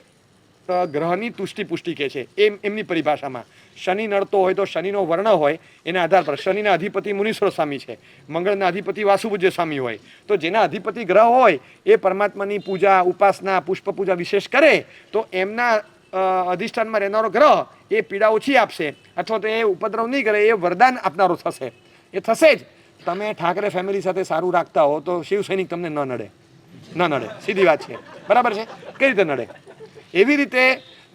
ગ્રહની તુષ્ટિ પુષ્ટિ કે છે એમની પરિભાષામાં. શનિ નડતો હોય તો શનિનો વર્ણ હોય એના આધાર પર. શનિના અધિપતિ મુનીશ્વર સ્વામી છે, મંગળના અધિપતિ વાસુપૂજ્ય સ્વામી હોય. તો જેના અધિપતિ ગ્રહ હોય એ પરમાત્માની પૂજા, ઉપાસના, પુષ્પ પૂજા વિશેષ કરે તો એમના અધિષ્ઠાનમાં રહેનારો ગ્રહ એ પીડા ઓછી આપશે, અથવા તો એ ઉપદ્રવ નહીં કરે, એ વરદાન આપનારો થશે. એ થશે જ. તમે ઠાકરે ફેમિલી સાથે સારું રાખતા હો તો શિવ સૈનિક તમને ન નડે. સીધી વાત છે. બરાબર છે? કઈ રીતે નડે? એવી રીતે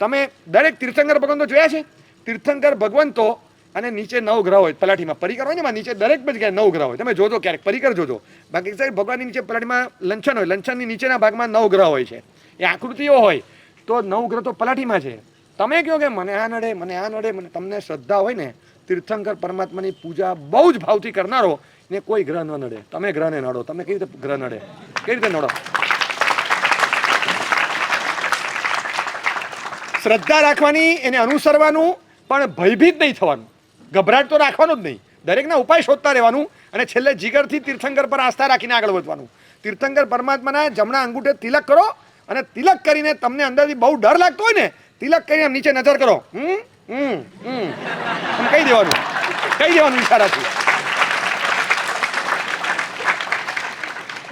તમે દરેક તીર્થંકર ભગવંતો જોયા છે. તીર્થંકર ભગવંતો અને નીચે 9 ગ્રહ હોય પલાઠીમાં. પરિકર હોય ને એમાં નીચે દરેક જગ્યાએ 9 ગ્રહ હોય. તમે જોજો ક્યારેક પરિકર જોજો. બાકી સાહેબ ભગવાનની નીચે પલાઠીમાં લંછન હોય, લંછનની નીચેના ભાગમાં 9 ગ્રહ હોય છે. એ આકૃતિઓ હોય તો 9 ગ્રહ તો પલાઠીમાં છે. તમે કહો કે મને આ નડે, મને તમને શ્રદ્ધા હોય ને, તીર્થંકર પરમાત્માની પૂજા બહુ જ ભાવથી કરનારો ને કોઈ ગ્રહ ન નડે. તમે ગ્રહને નડો. તમને કઈ રીતે ગ્રહ નડે? કઈ રીતે નડો? શ્રદ્ધા રાખવાની, એને અનુસરવાનું, પણ ભયભીત નહીં થવાનું. ગભરાટ તો રાખવાનું જ નહીં. દરેકના ઉપાય શોધતા રહેવાનું અને છેલ્લે જીગરથી તીર્થંકર પર આસ્થા રાખીને આગળ વધવાનું. તીર્થંકર પરમાત્માના જમણા અંગૂઠે તિલક કરો અને તિલક કરીને તમને અંદરથી બહુ ડર લાગતો હોય ને, તિલક કરીને નીચે નજર કરો. કહી દેવાનું ઈશારાથી.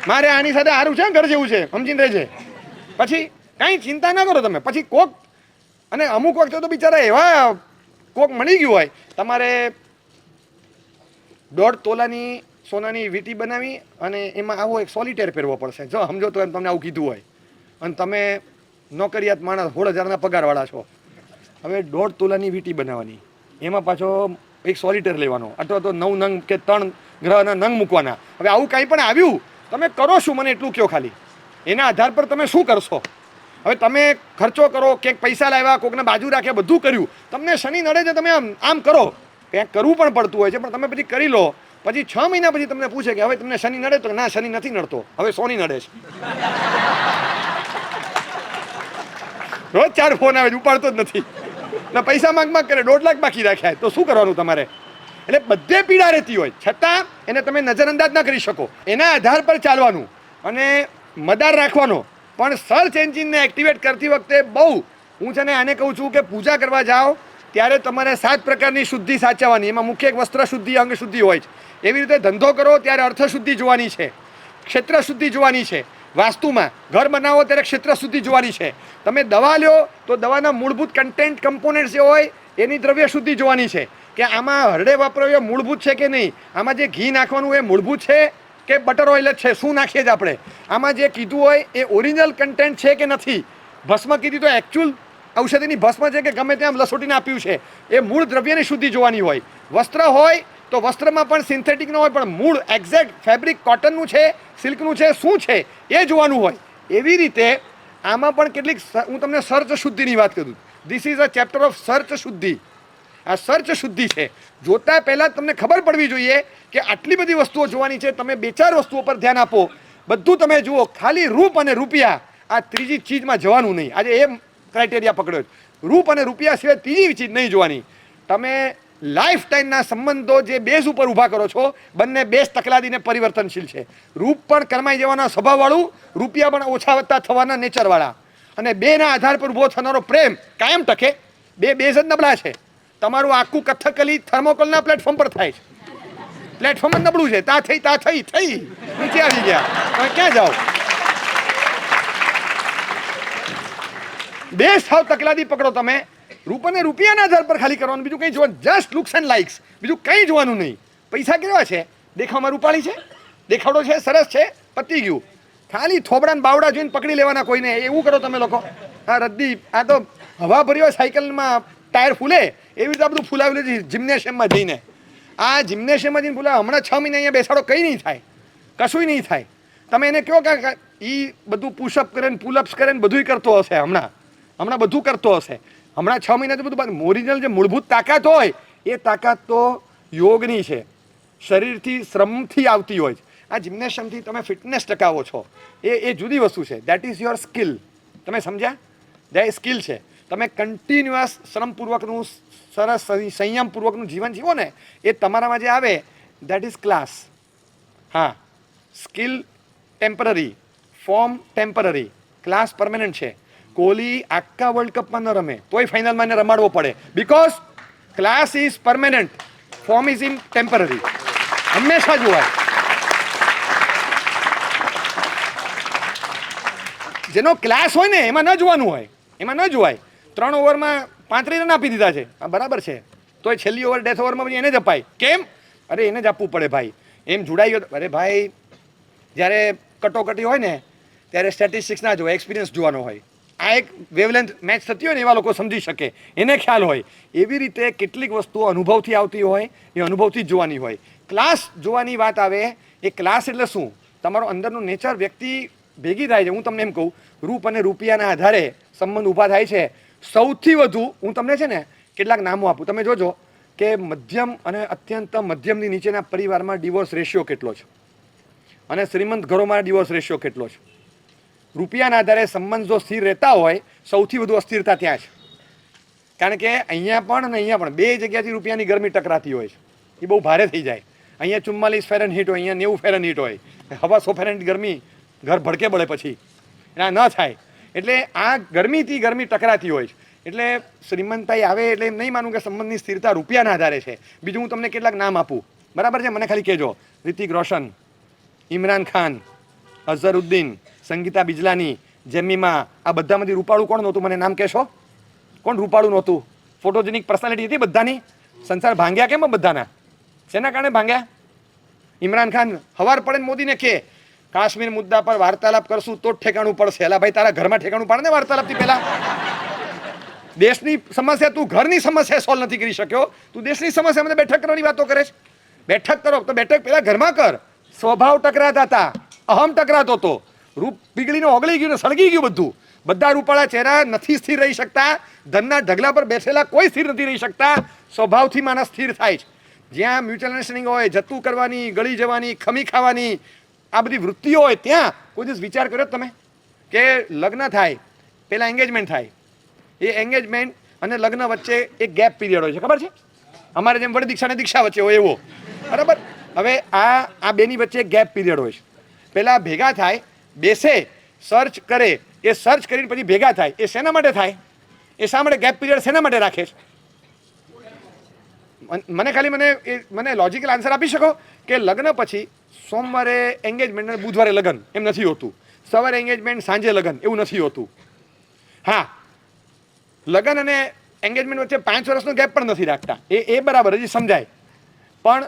મારે આની સાથે સારું છે, ઘર જેવું છે, સમજીને રહેજે. પછી કાંઈ ચિંતા ના કરો તમે. પછી કોક, અને અમુક વખતે તો બિચારા એવા કોક મળી ગયું હોય, તમારે 1.5 તોલાની સોનાની વીંટી બનાવી અને એમાં આવો એક સોલિટેર પહેરવો પડશે. જો સમજો તો એમ તમને આવું કીધું હોય, અને તમે નોકરિયાત માણસ 16,000ના પગારવાળા છો. હવે 1.5 તોલાની વીંટી બનાવવાની, એમાં પાછો એક સોલિટેર લેવાનો, અથવા તો 9 નંગ કે 3 ગ્રહના નંગ મૂકવાના. હવે આવું કાંઈ પણ આવ્યું, તમે કરો શું મને એટલું કહો ખાલી. એના આધાર પર તમે શું કરશો? હવે તમે ખર્ચો કરો, ક્યાંક પૈસા લાવ્યા, કોકને બાજુ રાખ્યા, બધું કર્યું, તમને શનિ નડે છે, તમે આમ કરો. ક્યાંક કરવું પણ પડતું હોય છે, પણ તમે પછી કરી લો. પછી 6 મહિના પછી તમને પૂછે કે હવે તમને શનિ નડે, તો ના, શનિ નથી નડતો, હવે સોની નડે છે. રોજ 4 ફોન આવે, ઉપાડતો જ નથી ને પૈસા માંગ કરે, 1.5 લાખ બાકી રાખ્યા, તો શું કરવાનું તમારે? એટલે બધે પીડા રહેતી હોય છતાં એને તમે નજરઅંદાજ ના કરી શકો. એના આધાર પર ચાલવાનું અને મદાર રાખવાનો. પણ સર્ચ એન્જિનને એક્ટિવેટ કરતી વખતે બહુ, હું છે ને આને કહું છું કે પૂજા કરવા જાઓ ત્યારે તમારે 7 પ્રકારની શુદ્ધિ સાચવવાની. એમાં મુખ્ય એક વસ્ત્ર શુદ્ધિ, અંગ શુદ્ધિ હોય છે. એવી રીતે ધંધો કરો ત્યારે અર્થ શુદ્ધિ જોવાની છે, ક્ષેત્ર શુદ્ધિ જોવાની છે. વાસ્તુમાં ઘર બનાવો ત્યારે ક્ષેત્ર શુદ્ધિ જોવાની છે. તમે દવા લ્યો તો દવાના મૂળભૂત કન્ટેન્ટ, કમ્પોનન્ટ જે હોય એની દ્રવ્ય શુદ્ધિ જોવાની છે, કે આમાં હરડે વાપરવો એ મૂળભૂત છે કે નહીં, આમાં જે ઘી નાખવાનું એ મૂળભૂત છે કે બટર ઓઇલ જ છે, શું નાખીએ જ આપણે, આમાં જે કીધું હોય એ ઓરિજિનલ કન્ટેન્ટ છે કે નથી. ભસ્મ કીધી તો એકચ્યુઅલ ઔષધિની ભસ્મ છે કે ગમે ત્યાં લસોટીને આપ્યું છે, એ મૂળ દ્રવ્યની શુદ્ધિ જોવાની હોય. વસ્ત્ર હોય તો વસ્ત્રમાં પણ સિન્થેટિક ન હોય, પણ મૂળ એક્ઝેક્ટ ફેબ્રિક કોટનનું છે, સિલ્કનું છે, શું છે એ જોવાનું હોય. એવી રીતે આમાં પણ કેટલીક, હું તમને સર્ચ શુદ્ધિની વાત કરું. This is a chapter of search શુદ્ધિ. આ સર્ચ શુદ્ધિ છે. જોતા પહેલાં તમને ખબર પડવી જોઈએ કે આટલી બધી વસ્તુઓ જોવાની છે. તમે 2-4 વસ્તુઓ પર ધ્યાન આપો, બધું તમે જુઓ. ખાલી રૂપ અને રૂપિયા, આ ત્રીજી ચીજમાં જવાનું નહીં. આજે એ ક્રાઇટેરિયા પકડ્યો છે. રૂપ અને રૂપિયા સિવાય ત્રીજી ચીજ નહીં જોવાની. તમે લાઈફ ટાઈમના સંબંધો જે બેઝ ઉપર ઊભા કરો છો, બંને બેઝ તકલાદીને પરિવર્તનશીલ છે. રૂપ પણ કરમાઈ જવાના સ્વભાવવાળું, રૂપિયા પણ ઓછા વધતા થવાના નેચરવાળા. અને બેના આધાર પર ઊભો થનારો પ્રેમ કાયમ ટકે. બે બેઝ જ નબળા છે. તમારું આખું કથકલી થર્મોકોલના પ્લેટફોર્મ પર થાય છે. પ્લેટફોર્મ જ નબળું છે. તા થઈ નીચે આવી ગયા, તમે ક્યાં જાઓ? બેઝ થાવ તકલાદી પકડો તમે. રૂપ અને રૂપિયાના આધાર પર ખાલી કરવાનું, બીજું કંઈ જોવાનું. જસ્ટ લુક્સ એન્ડ લાઇક્સ, બીજું કંઈ જોવાનું નહીં. પૈસા કેવા છે, દેખાવમાં રૂપાળી છે, દેખાવડો છે, સરસ છે, પતી ગયું. ખાલી થોબડાને બાવડા જોઈને પકડી લેવાના કોઈને, એવું કરો તમે લોકો. હા રદ્દી, આ તો હવા ભરી હોય સાયકલમાં ટાયર ફૂલે એવી રીતે આ બધું ફૂલાવેલું છે જિમ્નેશિયમમાં જઈને. આ જિમ્નેશિયમમાં જઈને ફૂલાવે. હમણાં 6 મહિના અહીંયા બેસાડો, કંઈ નહીં થાય, કશું નહીં થાય. તમે એને કહો કે એ બધું પુશઅપ કરે ને પુલઅપ્સ કરે ને બધું કરતો હશે, હમણાં બધું કરતો હશે. હમણાં 6 મહિના તો બધું ઓરિજિનલ જે મૂળભૂત તાકાત હોય એ તાકાત તો યોગની છે, શરીરથી શ્રમથી આવતી હોય છે. આ જિમ્નેશિયમથી તમે ફિટનેસ ટકાવો છો, એ જુદી વસ્તુ છે. That is your skill. તમે સમજ્યા? એ સ્કિલ છે. તમે કન્ટિન્યુઅસ શ્રમપૂર્વકનું, સરસ સંયમપૂર્વકનું જીવન જીવો ને, એ તમારામાં જે આવે દેટ ઇઝ ક્લાસ. હા, skill temporary, form temporary, class permanent છે. કોહલી આખા વર્લ્ડ કપમાં ન રમે તોય ફાઇનલમાં એને રમાડવો પડે, because class is permanent, form is in temporary. હંમેશા જોવાય. જેનો ક્લાસ હોય ને એમાં ન જોવાનું હોય, એમાં ન જોવાય. 3 ઓવરમાં 35 રન આપી દીધા છે, હા બરાબર છે, તોય છેલ્લી ઓવર ડેથ ઓવરમાં પછી એને જ અપાય. કેમ? અરે એને જ આપવું પડે ભાઈ. એમ જોડાઈ ગયો. અરે ભાઈ, જ્યારે કટોકટી હોય ને ત્યારે સ્ટેટિસ્ટિક્સ ના જોવાય, એક્સપિરિયન્સ જોવાનો હોય. આ એક વેવલેન્થ મેચ થતી હોય ને એવા લોકો સમજી શકે, એને ખ્યાલ હોય. એવી રીતે કેટલીક વસ્તુઓ અનુભવથી આવતી હોય, એ અનુભવથી જ જોવાની હોય. ક્લાસ જોવાની વાત આવે, એ ક્લાસ એટલે શું? તમારો અંદરનું નેચર, વ્યક્તિ ભેગી થાય છે. હું તમને એમ કહું, રૂપ અને રૂપિયાના આધારે સંબંધ ઊભા થાય છે. સૌથી વધુ હું તમને છે ને કેટલાક નામો આપું, તમે જોજો કે મધ્યમ અને અત્યંત મધ્યમની નીચેના પરિવારમાં ડિવોર્સ રેશિયો કેટલો છે અને શ્રીમંત ઘરોમાં ડિવોર્સ રેશિયો કેટલો છે. રૂપિયાના આધારે સંબંધ જો સ્થિર રહેતા હોય, સૌથી વધુ અસ્થિરતા ત્યાં છે. કારણ કે અહીંયા પણ અને અહીંયા પણ બે જગ્યાથી રૂપિયાની ગરમી ટકરાતી હોય છે. એ બહુ ભારે થઈ જાય. અહીંયા 44 ફેરનહીટ હોય, અહીંયા 90 ફેરનહીટ હોય. હવા 100 ફેરનહીટ ગરમી, ઘર ભડકે બળે પછી એના ન થાય. એટલે આ ગરમીથી ગરમી ટકરાતી હોય છે. એટલે શ્રીમંતાઈ આવે એટલે એમ નહીં માનું કે સંબંધની સ્થિરતા રૂપિયાના આધારે છે. બીજું હું તમને કેટલાક નામ આપું, બરાબર છે? મને ખાલી કહેજો. રિતિક રોશન, ઇમરાન ખાન, અઝહરુદ્દીન, સંગીતા બિજલાની, જેમીમા, આ બધામાંથી રૂપાળું કોણ નહોતું? મને નામ કહેશો? કોણ રૂપાળું નહોતું? ફોટોજેનિક પર્સનાલિટી હતી બધાની. સંસાર ભાંગ્યા કેમ બધાના? શેના કારણે ભાંગ્યા? ઇમરાન ખાન હવાર પડે મોદીને કે કાશ્મીર મુદ્દા પર વાર્તાલાપ કરશું તો જ ઠેકાણું પડશે. એલા ભાઈ, તારા ઘરમાં ઠેકાણું પાડે ને વાર્તાલાપથી પહેલા. દેશની સમસ્યા તું ઘરની સમસ્યા સોલ્વ નથી કરી શક્યો, તું દેશની સમસ્યા મને બેઠક કરવાની વાતો કરે છે. બેઠક કરો તો બેઠક પહેલા ઘરમાં કર. સ્વભાવ ટકરાતા હતા, અહમ ટકરાતો હતો, રૂપ પીગળીને ઓગળી ગયું ને સળગી ગયું બધું. બધા રૂપાળા ચહેરા નથી સ્થિર રહી શકતા, ધનના ઢગલા પર બેસેલા કોઈ સ્થિર નથી રહી શકતા. સ્વભાવથી માણસ સ્થિર થાય છે. જ્યાં મ્યુચ્યુઅલ અન્ડરસ્ટેન્ડિંગ હોય, જતું કરવાની, ગળી જવાની, ખમી ખાવાની, આ બધી વૃત્તિઓ હોય, ત્યાં કોઈ દિવસ વિચાર કર્યો તમે કે લગ્ન થાય પહેલાં એંગેજમેન્ટ થાય, એ એંગેજમેન્ટ અને લગ્ન વચ્ચે એક ગેપ પીરિયડ હોય છે, ખબર છે? અમારે જેમ વડ દીક્ષા અને દીક્ષા વચ્ચે હોય એવો, બરાબર? હવે આ બેની વચ્ચે ગેપ પીરિયડ હોય છે. પહેલાં ભેગા થાય, બેસે, સર્ચ કરે, એ સર્ચ કરીને પછી ભેગા થાય. એ શેના માટે થાય? એ શા માટે ગેપ પીરિયડ શેના માટે રાખે છે? મને ખાલી મને લોજિકલ આન્સર આપી શકો કે લગ્ન પછી સોમવારે એંગેજમેન્ટ અને બુધવારે લગ્ન એમ નથી હોતું, સવારે એંગેજમેન્ટ સાંજે લગ્ન એવું નથી હોતું. હા, લગ્ન અને એંગેજમેન્ટ વચ્ચે 5 વર્ષનો ગેપ પણ નથી રાખતા, એ બરાબર, હજી સમજાય. પણ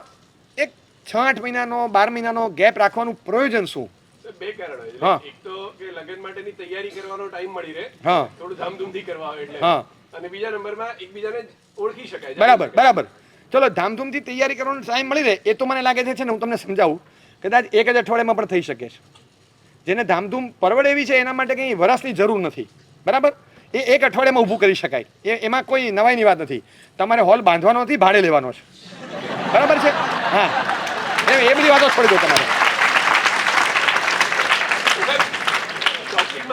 એક 6-8 મહિનાનો 12 મહિનાનો ગેપ રાખવાનું પ્રયોજન શું? બે કારણ હોય. એક તો કે લગ્ન માટેની તૈયારી કરવાનો ટાઈમ મળી રહે, થોડું ધામધૂમથી કરવા આવે એટલે, અને બીજા નંબરમાં એકબીજાને ઓળખી શકાય. બરાબર બરાબર. ચલો, ધામધૂમથી તૈયારી કરવાનો ટાઈમ મળી રહે એ તો મને લાગે છે ને, હું તમને સમજાવું, કદાચ એક જ અઠવાડિયામાં પણ થઈ શકે છે. જેને ધામધૂમ પરવડે એવી છે એના માટે કંઈ વરસની જરૂર નથી, બરાબર? એ એક અઠવાડિયામાં ઊભું કરી શકાય. એમાં કોઈ નવાઈની વાત નથી. તમારે હોલ બાંધવાનો નથી, ભાડે લેવાનો છે, બરાબર છે? હા, એ બધી વાતો છોડી દો તમારે.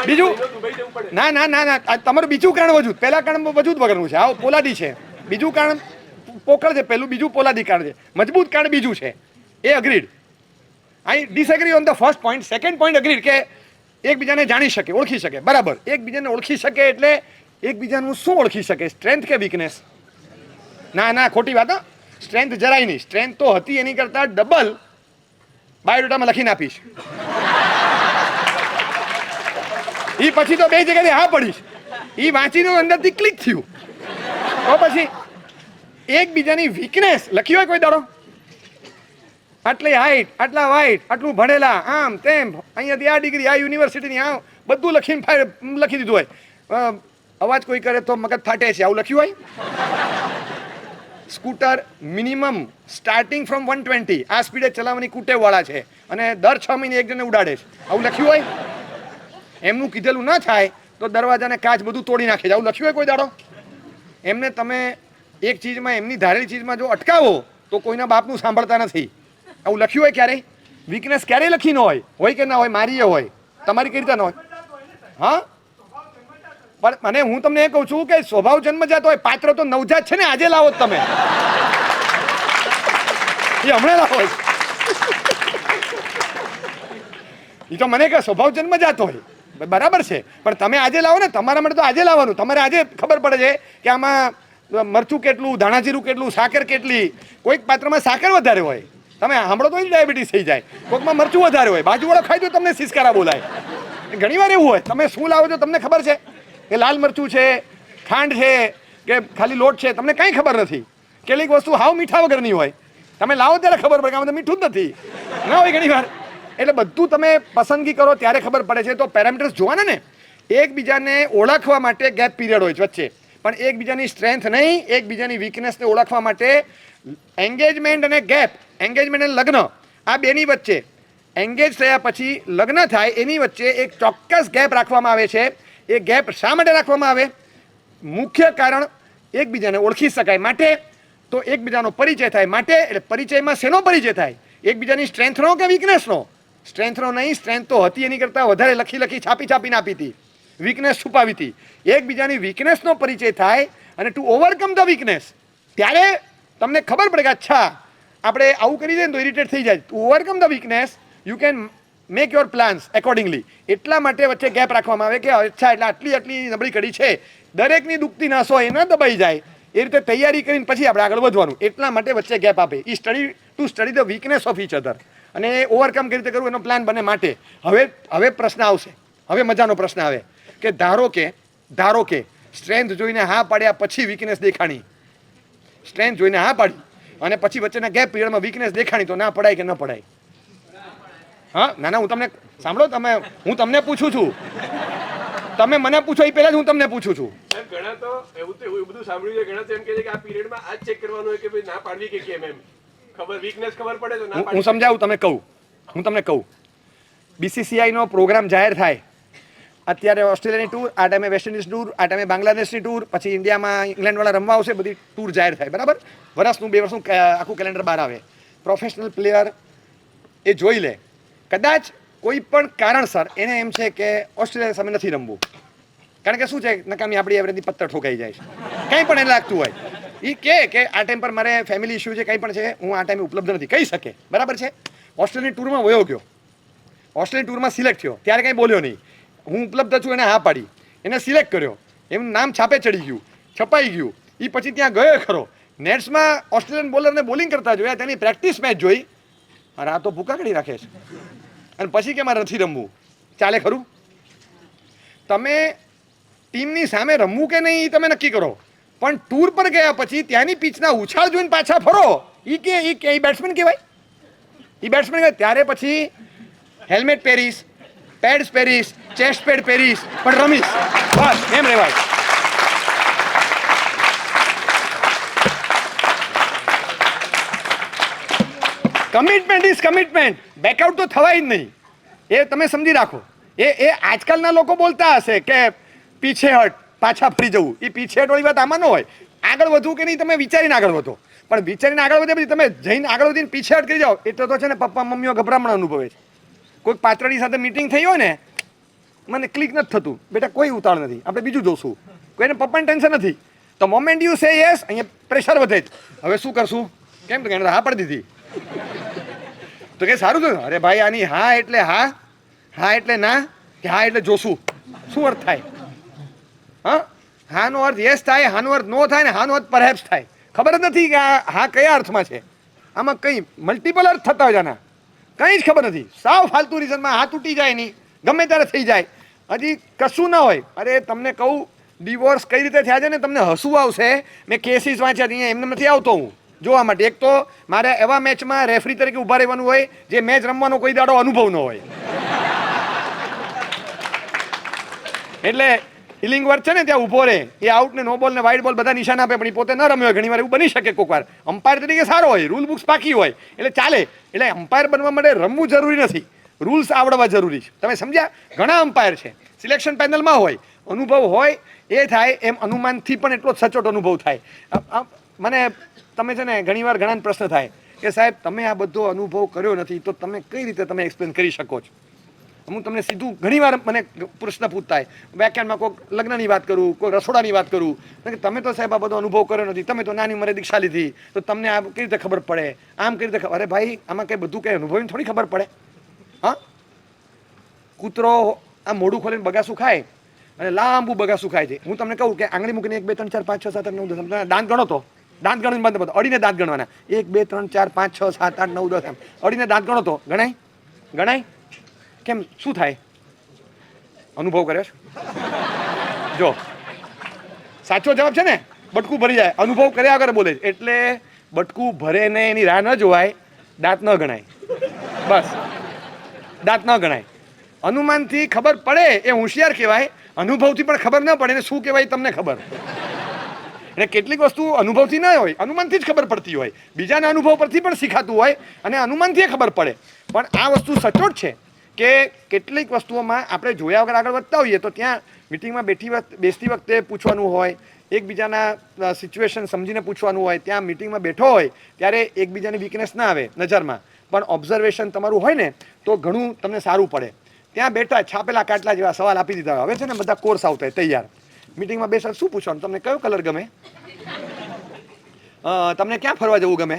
બીજું ના ના ના ના, તમારું બીજું કારણ વજૂદ, પહેલા કારણ વજૂદ વગરનું છે. આવો પોલાદી છે. બીજું કારણ પોકળ છે, પહેલું, બીજું પોલાદી કારણ છે. મજબૂત કારણ બીજું છે. એ agreed. I disagree on the first point. Second point agreed કે એકબીજાને જાણી શકે, ઓળખી શકે. બરાબર, એકબીજાને ઓળખી શકે એટલે એકબીજાનું શું ઓળખી શકે? સ્ટ્રેન્થ કે વીકનેસ? ના ના, ખોટી વાત. સ્ટ્રેન્થ જરાય નહીં. સ્ટ્રેન્થ તો હતી એની કરતાં ડબલ બાયોડેટામાં લખીને આપીશ. એ પછી તો બે જગ્યાએ હા પડીશ. એ વાંચીને અંદરથી ક્લિક થયું. તો પછી એકબીજાની વીકનેસ લખી હોય કોઈ દાડો? આટલી હાઈટ, આટલા વાઈટ, આટલું ભણેલા, આમ તેમ, અહીંયાથી આ ડિગ્રી, આ યુનિવર્સિટીની, આમ બધું લખી દીધું હોય. અવાજ કોઈ કરે તો મગજ ફાટે છે, આવું લખ્યું હોય? સ્કૂટર મિનિમમ સ્ટાર્ટિંગ ફ્રોમ 120 આ સ્પીડે ચલાવવાની કુટેવવાળા છે અને દર 6 મહિને એક જણને ઉડાડે છે, આવું લખ્યું હોય? એમનું કીધેલું ન થાય તો દરવાજાને કાચ બધું તોડી નાખે છે, આવું લખ્યું હોય કોઈ દાડો? એમને તમે એક ચીજમાં, એમની ધારેલી ચીજમાં જો અટકાવો તો કોઈના બાપનું સાંભળતા નથી, આવું લખ્યું હોય ક્યારેય? વીકનેસ ક્યારેય લખી ન હોય કે ના હોય? મારી એ હોય, તમારી કઈ રીતે ન હોય? હા, પણ મને હું તમને એ કહું છું કે સ્વભાવ જન્મજાત હોય, પાત્ર તો નવજાત છે ને, આજે લાવો તમે, એ હમણાં લાવો. એ તો મને કે સ્વભાવ જન્મજાત હોય, બરાબર છે, પણ તમે આજે લાવો ને, તમારા માટે તો આજે લાવવાનું. તમારે આજે ખબર પડે છે કે આમાં મરચું કેટલું, ધાણાજીરું કેટલું, સાકર કેટલી. કોઈક પાત્રમાં સાકર વધારે હોય, તમે સાંભળો તો ડાયાબિટીસ થઈ જાય. કોઈકમાં મરચું વધારે હોય, બાજુવાળો ખાઈ તો તમને સિસકારા બોલાય. ઘણી વાર એવું હોય, તમે શું લાવો છો તમને ખબર છે કે લાલ મરચું છે, ખાંડ છે કે ખાલી લોટ છે, તમને કંઈ ખબર નથી. કેટલીક વસ્તુ હાવ મીઠા વગરની હોય, તમે લાવો ત્યારે ખબર પડે કે આમાં તો મીઠું જ નથી, ના હોય ઘણી વાર. એટલે બધું તમે પસંદગી કરો ત્યારે ખબર પડે છે. તો પેરામીટર્સ જોવાના ને, એકબીજાને ઓળખવા માટે ગેપ પીરિયડ હોય છે વચ્ચે, પણ એકબીજાની સ્ટ્રેન્થ નહીં, એકબીજાની વીકનેસને ઓળખવા માટે એન્ગેજમેન્ટ અને ગેપ, એન્ગેજમેન્ટ અને લગ્ન, આ બેની વચ્ચે એન્ગેજ થયા પછી લગ્ન થાય એની વચ્ચે એક ચોક્કસ ગેપ રાખવામાં આવે છે. એ ગેપ શા માટે રાખવામાં આવે? મુખ્ય કારણ એકબીજાને ઓળખી શકાય માટે, તો એકબીજાનો પરિચય થાય માટે. એટલે પરિચયમાં શેનો પરિચય થાય? એકબીજાની સ્ટ્રેન્થનો કે વીકનેસનો? સ્ટ્રેન્થનો નહીં, સ્ટ્રેન્થ તો હતી એની કરતાં વધારે લખી છાપીને આપી હતી, વીકનેસ છુપાવી હતી. એકબીજાની વીકનેસનો પરિચય થાય અને ટુ ઓવરકમ ધ વીકનેસ, ત્યારે તમને ખબર પડે કે અચ્છા આપણે આવું કરી દઈએ ને તો ઇરિટેટ થઈ જાય. Two overcome the weakness you can make your plans accordingly. એટલા માટે વચ્ચે ગેપ રાખવામાં આવે કે અચ્છા એટલે આટલી નબળી કડી છે, દરેકની દુખતી નસ હોય, એ ન દબાઈ જાય, એ રીતે તૈયારી કરીને પછી આપણે આગળ વધવાનું. એટલા માટે વચ્ચે ગેપ આપે. એ study the weakness of each other, અને ઓવરકમ કેવી રીતે કરવું એનો પ્લાન બને માટે. હવે પ્રશ્ન આવશે, હવે મજાનો પ્રશ્ન આવે કે ધારો કે સ્ટ્રેન્થ જોઈને હા પાડ્યા પછી વીકનેસ દેખાણી, સ્ટ્રેન્થ જોઈને હા પાડી અને પછી વચ્ચેના ગેપ પીરિયડમાં વીકનેસ દેખાણી, તો ના પડાય કે ન પડાય? હા, ના, હું તમને સાંભળો, હું તમને પૂછું છું, તમે મને પૂછો એ પહેલા જ હું તમને પૂછું છું. ઘણા તો એવું બધું સાંભળ્યું છે, ઘણા તો એમ કહે છે કે આ પીરિયડમાં આ ચેક કરવાનું હોય કે ભાઈ ના પાડવી કે કેમ, એમ વીકનેસ ખબર પડે તો ના. હું સમજાવું, હું તમને કહું. BCCIનો પ્રોગ્રામ જાહેર થાય, અત્યારે ઓસ્ટ્રેલિયાની ટૂર, આ ટાઈમે વેસ્ટ ઇન્ડિઝ ટૂર, આ ટાઈમે બાંગ્લાદેશની ટૂર, પછી ઇન્ડિયામાં ઇંગ્લેન્ડવાળા રમવા આવશે, બધી ટૂર જાહેર થાય, બરાબર? વર્ષનું 2 વર્ષનું આખું કેલેન્ડર બહાર આવે. પ્રોફેશનલ પ્લેયર એ જોઈ લે, કદાચ કોઈ પણ કારણસર એને એમ છે કે ઓસ્ટ્રેલિયા સામે નથી રમવું, કારણ કે શું છે, નકામી આપણી એવરેજની પત્તર ઠોકાઈ જાય છે, કંઈ પણ એને લાગતું હોય, એ કે આ ટાઈમ પર મારે ફેમિલી ઇસ્યુ છે, કંઈ પણ છે, હું આ ટાઈમે ઉપલબ્ધ નથી, કહી શકે, બરાબર છે? ઓસ્ટ્રેલિયન ટૂરમાં વયો ગયો, ઓસ્ટ્રેલિયન ટૂરમાં સિલેક્ટ થયો, ત્યારે કંઈ બોલ્યો નહીં, હું ઉપલબ્ધ છું, એને હા પાડી, એને સિલેક્ટ કર્યો, એમનું નામ છાપે ચડી ગયું, છપાઈ ગયું, એ પછી ત્યાં ગયો ખરો, નેટ્સમાં ઓસ્ટ્રેલિયન બોલરને બોલિંગ કરતા જોયા, તેની પ્રેક્ટિસ મેચ જોઈ, અરે આ તો ભૂકા કાઢી રાખે છે, અને પછી કે મારે નથી રમવું, ચાલે ખરું? તમે ટીમની સામે રમવું કે નહીં એ તમે નક્કી કરો, પણ ટૂર પર ગયા પછી ત્યાંની પિચના ઉછાળ જોઈને પાછા ફરો, એ બેટ્સમેન કહેવાય? એ બેટ્સમેન કહેવાય? ત્યારે પછી હેલ્મેટ પહેરીશ, પેડ્સ પહેરીશ, ચેસ્ટ પેડ પહેરીશ, પણ રમીશ, બસ એમ રહેવાય. કમિટમેન્ટ ઇઝ કમિટમેન્ટ, બેકઆઉટ તો થવાય જ નહીં, એ તમે સમજી રાખો. એ આજકાલના લોકો બોલતા હશે કે પીછે હટ, પાછા ફરી જવું, એ પીછે હટવાળી વાત આમાં ન હોય. આગળ વધવું કે નહીં તમે વિચારીને આગળ વધો, પણ વિચારીને આગળ વધે પછી તમે જઈને આગળ વધીને પીછે હટ કરી જાઓ, એટલે તો છે ને પપ્પા મમ્મીઓ ગભરામણ અનુભવે છે. કોઈક પાત્રની સાથે મીટિંગ થઈ હોય ને, મને ક્લિક નથી થતું, બેટા કોઈ ઉતાળ નથી, આપણે બીજું જોશું, કોઈને પપ્પાને ટેન્શન નથી, તો મોમેન્ટ યુ સે યસ, અહીંયા પ્રેશર વધે જ. હવે શું કરશું? કેમ તો એને હા પાડી દીધી, તો કે સારું થયું. અરે ભાઈ આની હા એટલે હા, હા એટલે ના, કે હા એટલે જોશું, શું અર્થ થાય? હાનો અર્થ યસ થાય, હાનો અર્થ નો થાય, ને હાનો અર્થ પરહેપ્સ થાય. ખબર જ નથી કે આ હા કયા અર્થમાં છે. આમાં કંઈ મલ્ટિપલ અર્થ થતા હોય આના, કંઈ જ ખબર નથી. સાવ ફાલતુ રીઝનમાં હા તૂટી જાય નહીં, ગમે ત્યારે થઈ જાય, હજી કશું ના હોય. અરે તમને કહું, ડિવોર્સ કઈ રીતે થયા છે ને, તમને હસવું આવશે. મેં કેસીસ વાંચ્યા, અહીંયા એમને નથી આવતો હું જોવા માટે. એક તો મારે એવા મેચમાં રેફરી તરીકે ઊભા રહેવાનું હોય જે મેચ રમવાનો કોઈ દાડો અનુભવ ન હોય. એટલે ઇલિંગવર્થ છે ને ત્યાં ઊભો રહે, એ આઉટ ને નો બોલ ને વાઇડ બોલ બધા નિશાન આપે, પણ એ પોતે ન રમ્યો હોય. ઘણી વાર એવું બની શકે, કોઈક વાર અમ્પાયર તરીકે સારો હોય, રૂલ બુક્સ પાકી હોય, એટલે ચાલે. એટલે અમ્પાયર બનવા માટે રમવું જરૂરી નથી, રૂલ્સ આવડવા જરૂરી છે. તમે સમજ્યા? ઘણા અમ્પાયર છે, સિલેક્શન પેનલમાં હોય, અનુભવ હોય, એ થાય એમ અનુમાનથી પણ એટલો જ સચોટ અનુભવ થાય. મને તમે છે ને ઘણી વાર ઘણા પ્રશ્ન થાય કે સાહેબ તમે આ બધો અનુભવ કર્યો નથી, તો તમે કઈ રીતે તમે એક્સપ્લેન કરી શકો છો? હું તમને સીધું ઘણી વાર મને પ્રશ્ન પૂછતા હોય, વ્યાખ્યાનમાં કોઈક લગ્નની વાત કરું, કોઈ રસોડાની વાત કરું, તમે તો સાહેબ આ બધો અનુભવ કર્યો નથી, તમે તો નાની ઉંમરે દીક્ષા લીધી, તો તમને આ કઈ રીતે ખબર પડે, આમ કઈ રીતે? અરે ભાઈ, આમાં કંઈ બધું કંઈ અનુભવીને થોડી ખબર પડે. હા, કૂતરો આ મોઢું ખોલીને બગાસું ખાય અને લાંબુ બગાસું ખાય છે. હું તમને કહું કે આંગળી મૂકીને 1 2 3 4 5 6 7 8 9 10 તમે દાંત ગણો તો દાંત ગણીને બંધ બધો અડીને દાંત ગણવાના 1 2 3 4 5 6 7 8 9 10 એમ અડીને દાંત ગણો તો ગણાય ગણાય કેમ શું થાય? અનુભવ કર્યો છે? જો સાચો જવાબ છે ને બટકું ભરી જાય. અનુભવ કર્યા વગર બોલે છે એટલે બટકું ભરે ને એની રાહ ન જોવાય, દાંત ન ગણાય. બસ દાંત ન ગણાય. અનુમાનથી ખબર પડે એ હોશિયાર કહેવાય, અનુભવથી પણ ખબર ન પડે ને શું કહેવાય તમને ખબર. એટલે કેટલીક વસ્તુ અનુભવથી ન હોય, અનુમાનથી જ ખબર પડતી હોય, બીજાના અનુભવ પરથી પણ શીખાતું હોય અને અનુમાનથી ખબર પડે. પણ આ વસ્તુ સચોટ છે કે કેટલીક વસ્તુઓમાં આપણે જોયા વગર આગળ વધતા હોઈએ તો ત્યાં મિટિંગમાં બેસતી વખતે પૂછવાનું હોય, એકબીજાના સિચ્યુએશન સમજીને પૂછવાનું હોય. ત્યાં મિટિંગમાં બેઠો હોય ત્યારે એકબીજાની વીકનેસ ના આવે નજરમાં, પણ ઓબ્ઝર્વેશન તમારું હોય ને તો ઘણું તમને સારું પડે. ત્યાં બેઠા છાપેલા કાટલા જેવા સવાલ આપી દીધા. હવે છે ને બધા કોર્સ આવતા હોય તૈયાર. મિટિંગમાં બેસા શું પૂછવાનું? તમને કયો કલર ગમે? તમને ક્યાં ફરવા જવું ગમે?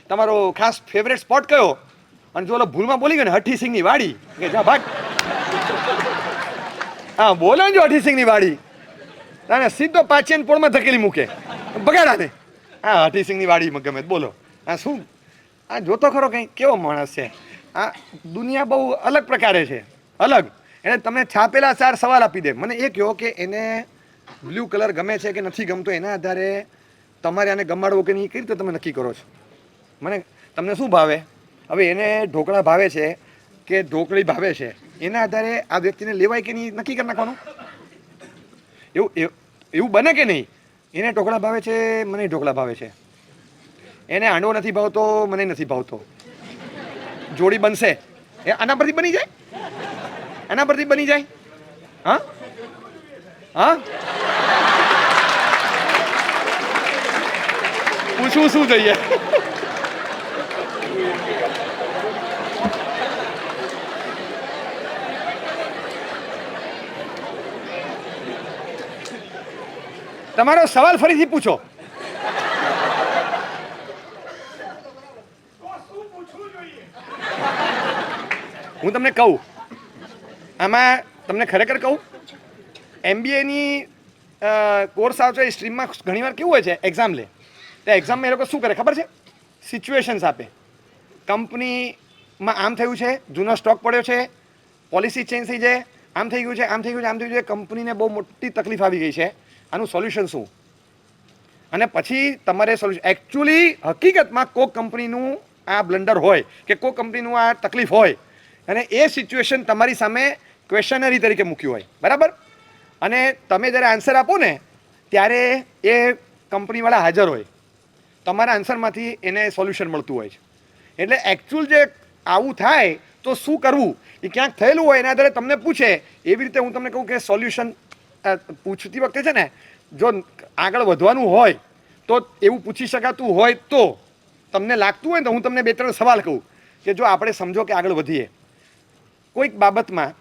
તમારો ખાસ ફેવરેટ સ્પોટ કયો? અને જો ભૂલમાં બોલી ગયો ને હઠીસિંહની વાડી કે જા ભાગ, હા બોલો ને જો હઠીસિંહની વાડી અને સીધો પાચેન પોળમાં ધકેલી મૂકે બગાડા ને. હા હઠીસિંહની વાડી ગમે બોલો. હા શું આ જોતો ખરો કંઈ કેવો માણસ છે આ. દુનિયા બહુ અલગ પ્રકારે છે, અલગ. એને તમને છાપેલા 4 સવાલ આપી દે. મને એ કહો કે એને બ્લુ કલર ગમે છે કે નથી ગમતો, એના આધારે તમારે આને ગમાડવો કે નહીં કઈ રીતે તમે નક્કી કરો છો? મને તમને શું ભાવે? હવે એને ઢોકળા ભાવે છે કે ઢોકળી ભાવે છે, એના આધારે આ વ્યક્તિને લેવાય કે નહીં નક્કી કરી નાખવાનું. એવું બને કે નહીં? એને ઢોકળા ભાવે છે, મને ઢોકળા ભાવે છે. એને હાંડવો નથી ભાવતો, મને નથી ભાવતો. જોડી બનશે એ આના પરથી બની જાય, આના પરથી બની જાય. હા હા પૂછવું શું જોઈએ? તમારો સવાલ ફરીથી પૂછો. હું તમને કહું, આમાં તમને ખરેખર કહું, MBAની કોર્સ આવશે એ સ્ટ્રીમમાં ઘણીવાર કેવું હોય છે, એક્ઝામ લે તો એક્ઝામમાં એ લોકો શું કરે ખબર છે? સિચ્યુએશન્સ આપે. કંપનીમાં આમ થયું છે, જૂનો સ્ટોક પડ્યો છે, પોલિસી ચેન્જ થઈ જાય, આમ થઈ ગયું છે, આમ થઈ ગયું છે, આમ થઈ ગયું છે, કંપનીને બહુ મોટી તકલીફ આવી ગઈ છે, આનું સોલ્યુશન શું? અને પછી તમારે સોલ્યુશન એકચ્યુઅલી હકીકતમાં કોઈક કંપનીનું આ બ્લન્ડર હોય કે કોઈ કંપનીનું આ તકલીફ હોય અને એ સિચ્યુએશન તમારી સામે ક્વેશ્ચનરી તરીકે મૂક્યું હોય, બરાબર? અને તમે જ્યારે આન્સર આપો ને ત્યારે એ કંપનીવાળા હાજર હોય, તમારા આન્સરમાંથી એને સોલ્યુશન મળતું હોય છે. એટલે એકચ્યુઅલ જે આવું થાય તો શું કરવું એ ક્યાંક થયેલું હોય એના આધારે તમને પૂછે. એવી રીતે હું તમને કહું કે સોલ્યુશન પૂછતી વખતે છે ને, જો આગળ વધવાનું હોય તો એવું પૂછી શકાતું હોય તો તમને લાગતું હોય ને તો હું તમને 2-3 સવાલ કહું કે જો આપણે સમજો કે આગળ વધીએ કોઈક બાબતમાં,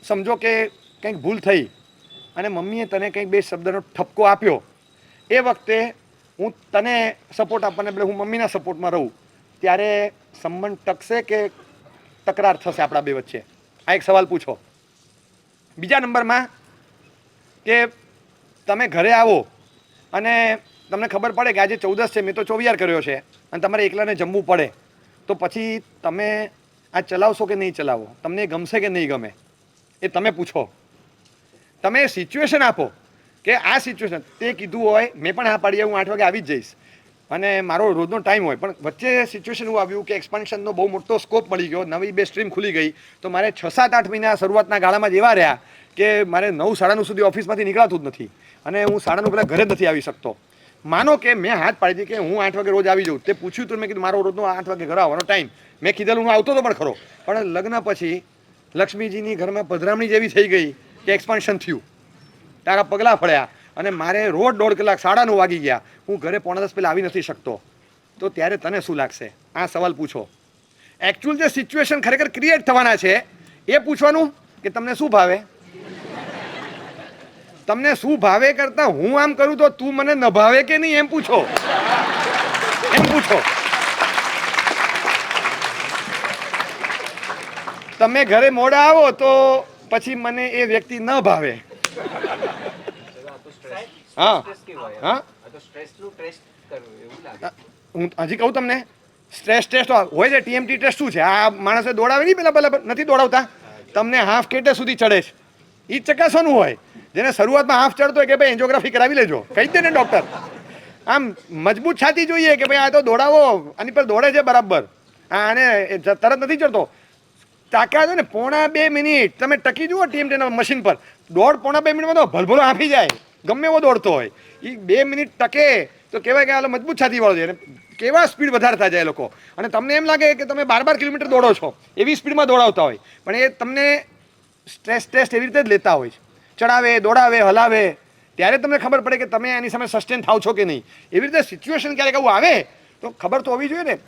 સમજો કે કંઈક ભૂલ થઈ અને મમ્મીએ તને કંઈક 2 શબ્દનો ઠપકો આપ્યો, એ વખતે હું તને સપોર્ટ આપવાને બદલે હું મમ્મીના સપોર્ટમાં રહું, ત્યારે સંબંધ ટકશે કે તકરાર થશે આપણા બે વચ્ચે? આ એક સવાલ પૂછો. બીજા નંબરમાં કે તમે ઘરે આવો અને તમને ખબર પડે કે આજે 14 છે, મેં તો ચોવિયાર કર્યો છે અને તમારે એકલાને જમવું પડે, તો પછી તમે આ ચલાવશો કે નહીં ચલાવો? તમને ગમશે કે નહીં ગમે? એ તમે પૂછો. તમે સિચ્યુએશન આપો કે આ સિચ્યુએશન તે કીધું હોય, મેં પણ હા પાડી હું 8 વાગે આવી જ જઈશ અને મારો રોજનો ટાઈમ હોય, પણ વચ્ચે સિચ્યુએશન એવું આવ્યું કે એક્સપાન્શનનો બહુ મોટો સ્કોપ મળી ગયો, નવી 2 સ્ટ્રીમ ખુલી ગઈ, તો મારે 6-7-8 મહિના શરૂઆતના ગાળામાં જ એવા રહ્યા કે મારે 9 સાડા 9 સુધી ઓફિસમાંથી નીકળાતું જ નથી અને હું 9:30 પહેલાં ઘરે જ નથી આવી શકતો. માનો કે મેં હાથ પાડી હતી કે હું 8 વાગે રોજ આવી જાઉં, તે પૂછ્યું તો મેં કીધું મારો રોજનો 8 વાગે ઘરે આવવાનો ટાઈમ, મેં કીધેલું હું આવતો તો પણ ખરો, પણ લગ્ન પછી લક્ષ્મીજીની ઘરમાં પધરામણી જેવી થઈ ગઈ કે એક્સપાન્શન થયું, તારા પગલાં ફળ્યા અને મારે રોજ 1.5 કલાક 9:30 વાગી ગયા, હું ઘરે 9:45 પહેલાં આવી નથી શકતો, તો ત્યારે તને શું લાગશે? આ સવાલ પૂછો. એકચ્યુઅલ જે સિચ્યુએશન ખરેખર ક્રિએટ થવાના છે એ પૂછવાનું કે તમને શું ભાવે? તમને શું ભાવે કરતા હું આમ કરું તો તું મને ન ભાવે કે નહીં એમ પૂછો, એમ પૂછો. તમે ઘરે મોડા આવો તો પછી મને એ વ્યક્તિ ન ભાવે. હા હા હું હજી કહું તમને, સ્ટ્રેસ ટેસ્ટ હોય છે. TMT ટેસ્ટ શું છે? આ માણસે દોડાવે નહીં, પેલા નથી દોડાવતા, તમને હાફ કેટે સુધી ચડે છે. એ ચકાસવાનું હોય. જેને શરૂઆતમાં હાફ ચડતો હોય કે ભાઈ એન્જિયોગ્રાફી કરાવી લેજો, કહી દે ને ડૉક્ટર. આમ મજબૂત છાતી જોઈએ કે ભાઈ આ તો દોડાવો, આની પર દોડે છે બરાબર, આને તરત નથી ચડતો. તાકાત ને 1.5 મિનિટ તમે ટકી જુઓ TMT મશીન પર, 1.5-1.5 મિનિટમાં તો ભલભલો હાંફી જાય, ગમે એવો દોડતો હોય. એ 2 મિનિટ ટકે તો કહેવાય કે આ મજબૂત છાતી વાળો છે. કેવા સ્પીડ વધારતા જાય લોકો, અને તમને એમ લાગે કે તમે 12 કિલોમીટર દોડો છો, એવી સ્પીડમાં દોડાવતા હોય, પણ એ તમને સ્ટ્રેસ ટેસ્ટ એવી રીતે જ લેતા હોય છે. ચડાવે, દોડાવે, હલાવે, ત્યારે તમને ખબર પડે કે તમે એની સામે સસ્ટેન થાવ છો કે નહીં. એવી રીતે સિચ્યુએશન ક્યારેક આવું આવે તો ખબર તો હોવી જોઈએ ને.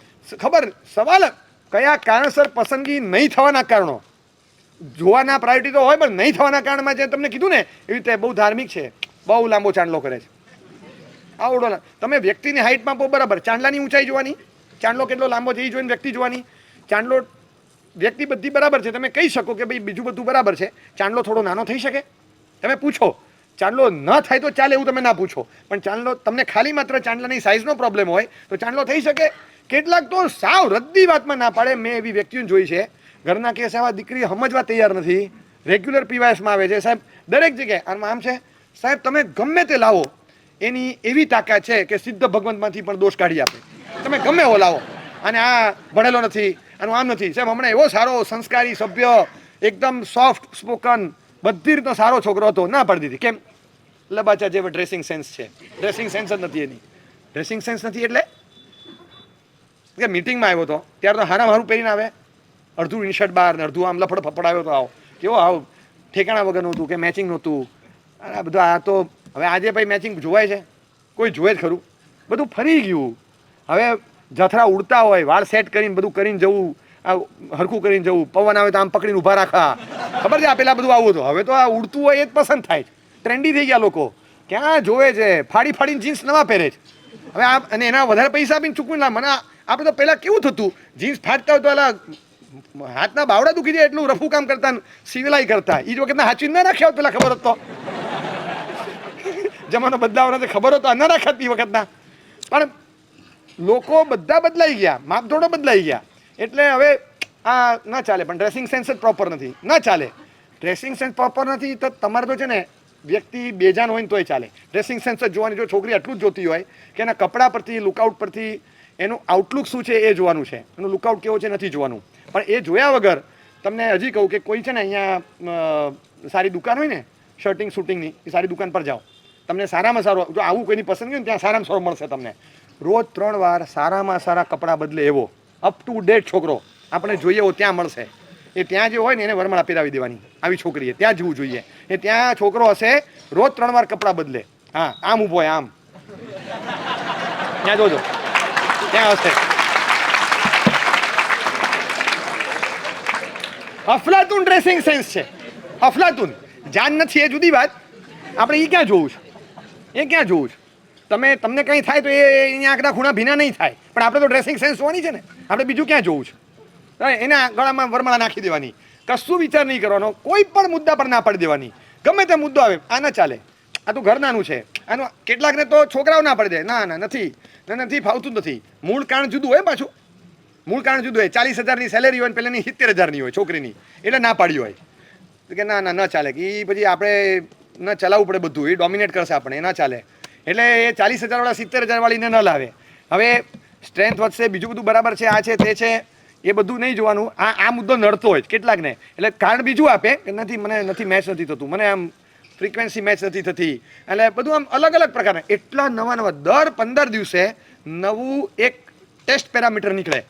ખબર, સવાલ કયા કારણસર પસંદગી નહીં થવાના કારણો જોવાના પ્રાયોરિટી તો હોય, પણ નહીં થવાના કારણમાં જે તમને કીધું ને એવી રીતે બહુ ધાર્મિક છે, બહુ લાંબો ચાંદલો કરે છે. આવડો તમે વ્યક્તિની હાઇટમાં બહુ બરાબર, ચાંદલાની ઊંચાઈ જોવાની, ચાંદલો કેટલો લાંબો છે એ જોઈને વ્યક્તિ જોવાની. ચાંદલો વ્યક્તિ બધી બરાબર છે, તમે કહી શકો કે ભાઈ બીજું બધું બરાબર છે, ચાંદલો થોડો નાનો થઈ શકે, તમે પૂછો. ચાંદલો ન થાય તો ચાલે એવું તમે ના પૂછો, પણ ચાંદલો તમને ખાલી માત્ર ચાંદલાની સાઇઝનો પ્રોબ્લેમ હોય તો ચાંદલો થઈ શકે. કેટલાક તો સાવ રદ્દી વાતમાં ના પાડે. મેં એવી વ્યક્તિઓને જોઈ છે, ઘરના કેસ આવા, દીકરી સમજવા તૈયાર નથી, રેગ્યુલર PYSમાં આવે છે. સાહેબ દરેક જગ્યાએ આમ છે સાહેબ, તમે ગમે તે લાવો એની એવી તાકાત છે કે સિદ્ધ ભગવંતમાંથી પણ દોષ કાઢી આપે. તમે ગમે એવો લાવો, અને આ ભણેલો નથી, આનું આમ નથી. સાહેબ હમણાં એવો સારો સંસ્કારી, સભ્ય, એકદમ સોફ્ટ સ્પોકન, બધી રીતનો સારો છોકરો હતો, ના પાડી દીધી. કેમ? લબાચા જેવો ડ્રેસિંગ સેન્સ છે. ડ્રેસિંગ સેન્સ જ નથી એની. ડ્રેસિંગ સેન્સ નથી એટલે કે મીટિંગમાં આવ્યો હતો ત્યારે તો હારું પહેરીને આવે, અડધું ઇનશર્ટ બહાર ને અડધું આમ લફડ ફફડ આવ્યો તો આવો કેવો આવ ઠેકાણા વગરનું હતું કે મેચિંગ નહોતું. આ બધું આ તો હવે આજે ભાઈ મેચિંગ જોવાય છે? કોઈ જોવે જ ખરું? બધું ફરી ગયું. હવે જથરા ઉડતા હોય, વાળ સેટ કરીને બધું કરીને જવું, આ હરખું કરીને જવું, પવન આવે તો આમ પકડીને ઊભા રાખા, ખબર છે? આ પેલા બધું આવું હતું. હવે તો આ ઉડતું હોય એ જ પસંદ થાય છે. ટ્રેન્ડી થઈ ગયા લોકો, ક્યાં જોવે છે, ફાડી ફાડીને જીન્સ નવા પહેરે છે. હવે આ અને એના વધારે પૈસા આપીને ચૂકવું ના. મને આપણે તો પહેલાં કેવું થતું, જીન્સ ફાટતા હોય તો એલા હાથના બાવડા દુખી જાય એટલું રફું કામ કરતા, સિવિલાઈ કરતા. એ જ વખતના હાચવી ના રાખ્યા હોત પેલા, ખબર હોત તો. જમાનો બદલાવવાનો ખબર હોત તો ના રાખ્યા એ વખતના. પણ લોકો બધા બદલાઈ ગયા, માપદોડો બદલાઈ ગયા, એટલે હવે આ ના ચાલે. પણ ડ્રેસિંગ સેન્સ જ પ્રોપર નથી, ના ચાલે. ડ્રેસિંગ સેન્સ પ્રોપર નથી તો તમારે તો છે ને વ્યક્તિ બેજાન હોય ને તોય ચાલે. ડ્રેસિંગ સેન્સ જ જોવાની. જો છોકરી આટલું જ જોતી હોય કે એના કપડાં પરથી, લુકઆઉટ પરથી એનું આઉટલુક શું છે એ જોવાનું છે, એનું લુકઆઉટ કેવો છે નથી જોવાનું. પણ એ જોયા વગર તમને હજી કહું કે કોઈ છે ને અહીંયા સારી દુકાન હોય ને શર્ટિંગ શૂટિંગની, એ સારી દુકાન પર જાઓ, તમને સારામાં સારો, જો આવું કોઈની પસંદ હોય ને ત્યાં સારામાં સારો મળશે તમને. રોજ 3 વાર સારામાં સારા કપડાં બદલે એવો અપ ટુ ડેટ છોકરો આપણે જોઈએ એવો ત્યાં મળશે. એ ત્યાં જે હોય ને એને વરમાળા પહેરાવી દેવાની. આવી છોકરીએ ત્યાં જવું જોઈએ. એ ત્યાં છોકરો હશે રોજ 3 વાર કપડાં બદલે. હા, આમ ઊભો હોય આમ, ત્યાં જોજો, ત્યાં હશે. અફલાતુન ડ્રેસિંગ સેન્સ છે, અફલાતુન. જાન નથી એ જુદી વાત, આપણે એ ક્યાં જોવું છે, એ ક્યાં જોવું છે? તમને કંઈ થાય તો એ અહીંયા આંકડા ખૂણા ભીના નહીં થાય, પણ આપણે તો ડ્રેસિંગ સેન્સ જોવાની છે ને. આપણે બીજું ક્યાં જોવું છે? એના ગળામાં વરમાળા નાખી દેવાની, કશું વિચાર નહીં કરવાનો, કોઈ પણ મુદ્દા પર ના પાડી દેવાની. ગમે તે મુદ્દો આવે, આ ના ચાલે, આ તો ઘર નાનું છે, આનું કેટલાકને તો છોકરાઓ ના પાડી દે, ના ના નથી ફાવતું નથી. મૂળ કારણ જુદું હોય, પાછું મૂળ કારણ જુદું હોય. 40,000ની સેલેરી હોય ને પેલાની 70,000ની હોય છોકરીની, એટલે ના પાડી હોય કે ના ના ન ચાલે, કે એ પછી આપણે ન ચલાવવું પડે, બધું એ ડોમિનેટ કરશે આપણે, એ ના ચાલે. એટલે એ 40,000 વાળા 70,000 વાળીને ન લાવે. હવે સ્ટ્રેન્થ વધશે, બીજું બધું બરાબર છે, આ છે તે છે, એ બધું નહીં જોવાનું. આ મુદ્દો નડતો હોય કેટલાકને, એટલે કારણ બીજું આપે કે નથી, મને નથી મેચ નથી થતું, મને આમ ફ્રીક્વન્સી મેચ નથી થતી, એટલે બધું આમ અલગ અલગ પ્રકારના. એટલા નવા દર 15 દિવસે નવું એક ટેસ્ટ પેરામીટર નીકળે.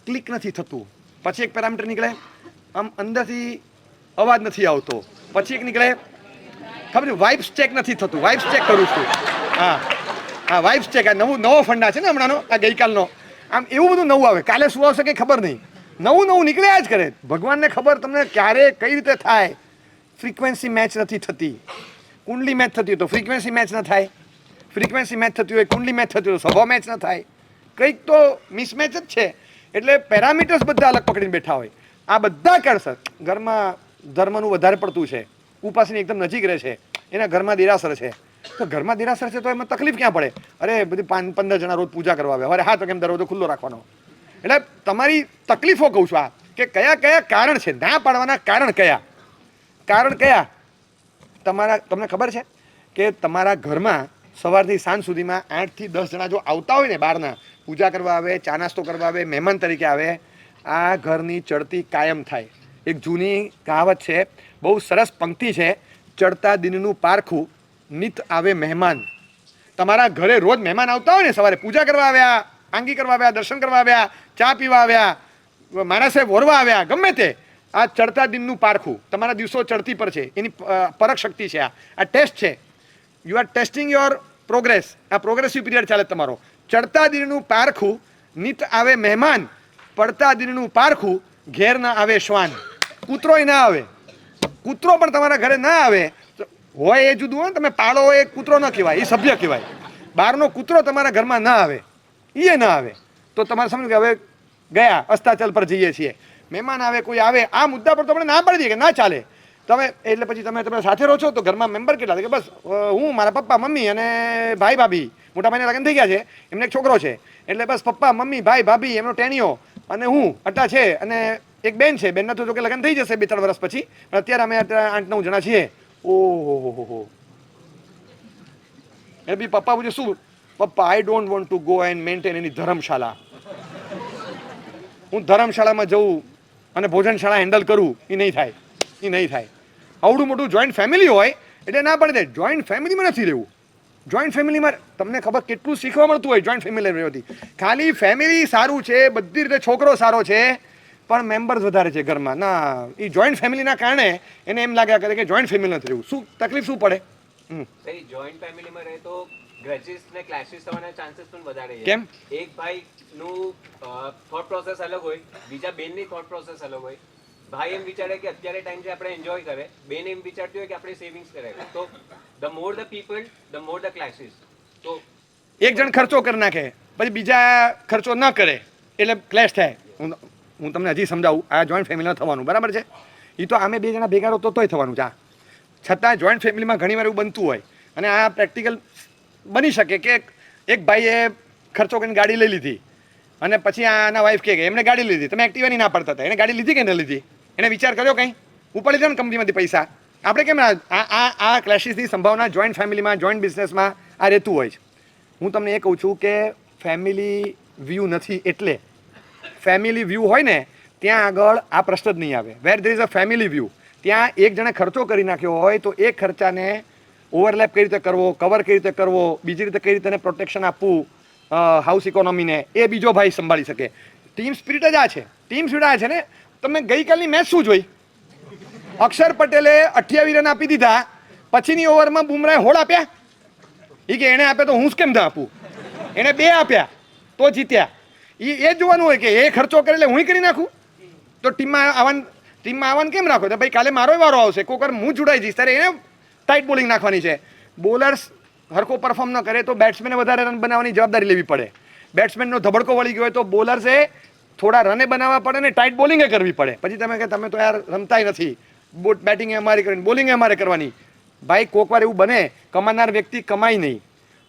ક્લિક નથી થતું, પછી એક પેરામીટર નીકળે, આમ અંદરથી અવાજ નથી આવતો, પછી એક નીકળે, ખબર છે, વાઇબ્સ ચેક નથી થતું, વાઇબ્સ ચેક કરું છું. હા વાઇબ્સ ચેક, આ નવો ફંડા છે ને હમણાંનો, આ ગઈકાલનો. આમ એવું બધું નવું આવે, કાલે શું આવશે કંઈ ખબર નહીં, નવું નીકળ્યા જ કરે. ભગવાનને ખબર તમને ક્યારે કઈ રીતે થાય. ફ્રીક્વન્સી મેચ નથી થતી, કુંડલી મેચ થતી હોય તો ફ્રીક્વન્સી મેચ ન થાય, ફ્રીક્વન્સી મેચ થતી હોય, કુંડલી મેચ થતી હોય, સ્વભાવ મેચ ન થાય, કંઈક તો મિસમેચ જ છે. એટલે પેરામીટર્સ બધા અલગ પકડીને બેઠા હોય. આ બધા કારણ સર ઘરમાં ધર્મનું વધારે પડતું છે, ઉપાસની એકદમ નજીક રહે છે, એના ઘરમાં દેરાસર છે, તો ઘરમાં દેરાસર છે તો એમાં તકલીફ ક્યાં પડે? અરે બધી 5-15 જણા રોજ પૂજા કરવા આવે, અરે હા તો કેમ દરવાજો ખુલ્લો રાખવાનો? એટલે તમારી તકલીફો કહું છું આ કે કયા કયા કારણ છે, ના પાડવાના કારણ કયા તમને ખબર છે કે તમારા ઘરમાં સવારથી સાંજ સુધીમાં 8 થી 10 જણા જો આવતા હોય ને, બહારના પૂજા કરવા આવે, ચા નાસ્તો કરવા આવે, મહેમાન તરીકે આવે, આ ઘરની ચડતી કાયમ થાય. એક જૂની કહાવત છે, બહુ સરસ પંક્તિ છે, ચડતા દિનનું પારખું નિત આવે મહેમાન. તમારા ઘરે રોજ મહેમાન આવતા હોય ને, સવારે પૂજા કરવા આવ્યા, આંગી કરવા આવ્યા, દર્શન કરવા આવ્યા, ચા પીવા આવ્યા, માણસે વોરવા આવ્યા, ગમે તે, આ ચડતા દિનનું પારખું, તમારા દિવસો ચડતી પર છે, એની પરખ શક્તિ છે. આ ટેસ્ટ છે, you are testing your progress. આ પ્રોગ્રેસિવ પીરિયડ ચાલે તમારો. ચડતા દિનનું પારખું નિત આવે મહેમાન, પડતા દિનનું પારખું ઘેર ના આવે શ્વાન. કૂતરોય ના આવે, કૂતરો પણ તમારા ઘરે ના આવે હોય એ જુદું હોય, તમે પાળો હોય એ કૂતરો ન કહેવાય, એ સભ્ય કહેવાય. બહારનો કૂતરો તમારા ઘરમાં ના આવે, એ ના આવે તો તમારે સમજો કે હવે ગયા અસ્તાચલ પર જઈએ છીએ, મહેમાન આવે, કોઈ આવે, આ મુદ્દા પર તમને ના પાડી દઈએ કે ના ચાલે. તમે એટલે પછી તમે સાથે રહો છો તો ઘરમાં મેમ્બર કેટલા છે? કે બસ હું, મારા પપ્પા મમ્મી અને ભાઈ ભાભી. મોટા ભાઈને લગ્ન થઈ ગયા છે, એમને એક છોકરો છે, એટલે બસ પપ્પા મમ્મી ભાઈ ભાભી, એમનો ટેણીઓ અને હું આટલા છે, અને એક બેન છે. બેનના તો જો કે લગ્ન થઈ જશે 2-3 વર્ષ પછી, પણ અત્યારે અમે 8-9 જણા છીએ. ઓહો એ બી પપ્પા પૂછે શું? પપ્પા I don't want to go and maintain એની ધર્મશાળા. હું ધર્મશાળામાં જઉં અને ભોજનશાળા હેન્ડલ કરું, એ નહીં થાય. આવડું મોટું જોઈન્ટ ફેમિલી હોય એટલે ના પડે. જોઈન્ટ ફેમિલીમાં નથી રહેવું. જોઈન્ટ ફેમિલીમાં તમને ખબર કેટલું શીખવા મળતું હોય જોઈન્ટ ફેમિલી રહેવાથી. ખાલી ફેમિલી સારું છે, બધી રીતે છોકરો સારો છે, પણ મેમ્બર્સ વધારે છે ઘરમાં. ના, એ જોઈન્ટ ફેમિલીના કારણે એને એમ લાગ્યા કરે કે જોઈન્ટ ફેમિલી નથી રહેવું. શું તકલીફ શું પડે? જોઈન્ટ ફેમિલીમાં રહે તો ગ્રેચિસ ને ક્લેશિસ થવાના ચાન્સીસ પણ વધારે છે. કેમ? એક ભાઈ નું થોટ પ્રોસેસ અલગ હોય, બીજા બેનની થોટ પ્રોસેસ અલગ હોય. ભાઈ એમ વિચારે કે અત્યારે ટાઈમ છે આપણે એન્જોય કરે, બેન એમ વિચારતી હોય કે આપણે સેવિંગ્સ કરે. તો the more the people the more the clashes. તો એક જણ ખર્ચો કરી નાખે, પછી બીજા ખર્ચો ન કરે એટલે ક્લેશ થાય. હું તમને હજી સમજાવું, આ જોઈન્ટ ફેમિલીમાં થવાનું બરાબર છે. એ તો અમે 2 જણા ભેગા રહો તોય થવાનું છે. છતાં જોઈન્ટ ફેમિલીમાં ઘણીવાર એવું બનતું હોય, અને આ પ્રેક્ટિકલ બની શકે કે એક ભાઈએ ખર્ચો કરીને ગાડી લઈ લીધી, અને પછી આના વાઈફ કહે કે એમણે ગાડી લીધી, તમે એક્ટિવાની ના પડતા હતા, એને ગાડી લીધી કે ન લીધી? એને વિચાર કર્યો કંઈ? ઉપાડી દો ને કંપનીમાંથી પૈસા. આપણે કેમ આ ક્લેશિસની સંભાવના જોઈન્ટ ફેમિલીમાં, જોઈન્ટ બિઝનેસમાં આ રહેતું હોય છે. હું તમને એ કહું છું કે ફેમિલી વ્યૂ નથી, એટલે ફેમિલી વ્યૂ હોય ને ત્યાં આગળ આ પ્રશ્ન જ નહીં આવે. Where there is a family view, ત્યાં એક જણે ખર્ચો કરી નાખ્યો હોય તો એ ખર્ચાને ઓવરલેપ કઈ રીતે કરવો, કવર કઈ રીતે કરવો, બીજી રીતે કઈ રીતે પ્રોટેક્શન આપવું હાઉસ ઇકોનોમીને, એ બીજો ભાઈ સંભાળી શકે. ટીમ સ્પિરિટ જ આ છે. ટીમ સ્પિરિટ આ છે ને. તમે ગઈકાલની મેચ શું જોઈ? અક્ષર પટેલે 28 રન આપી દીધા, પછીની ઓવરમાં બુમરાએ હોળ આપ્યા. એ કે એણે આપ્યા તો હું કેમ ના આપું? એણે 2 આપ્યા તો જીત્યા. એ જ જોવાનું હોય કે એ ખર્ચો કરે એટલે હું કરી નાખું. તો ટીમમાં આવવાનું કેમ રાખો? તો ભાઈ કાલે મારો વારો આવશે, કોઈક વાર હું જોડાઈ જઈશ, ત્યારે એને ટાઈટ બોલિંગ નાખવાની છે. બોલર્સ હરકો પરફોર્મ ન કરે તો બેટ્સમેને વધારે રન બનાવવાની જવાબદારી લેવી પડે. બેટ્સમેનનો ધબડકો વળી ગયો હોય તો બોલર્સે થોડા રને બનાવવા પડે ને ટાઈટ બોલિંગે કરવી પડે. પછી તમે તો યાર રમતાય નથી, બેટિંગ અમારી કરવાની, બોલિંગ અમારે કરવાની. ભાઈ કોઈક વાર એવું બને, કમાનાર વ્યક્તિ કમાય નહીં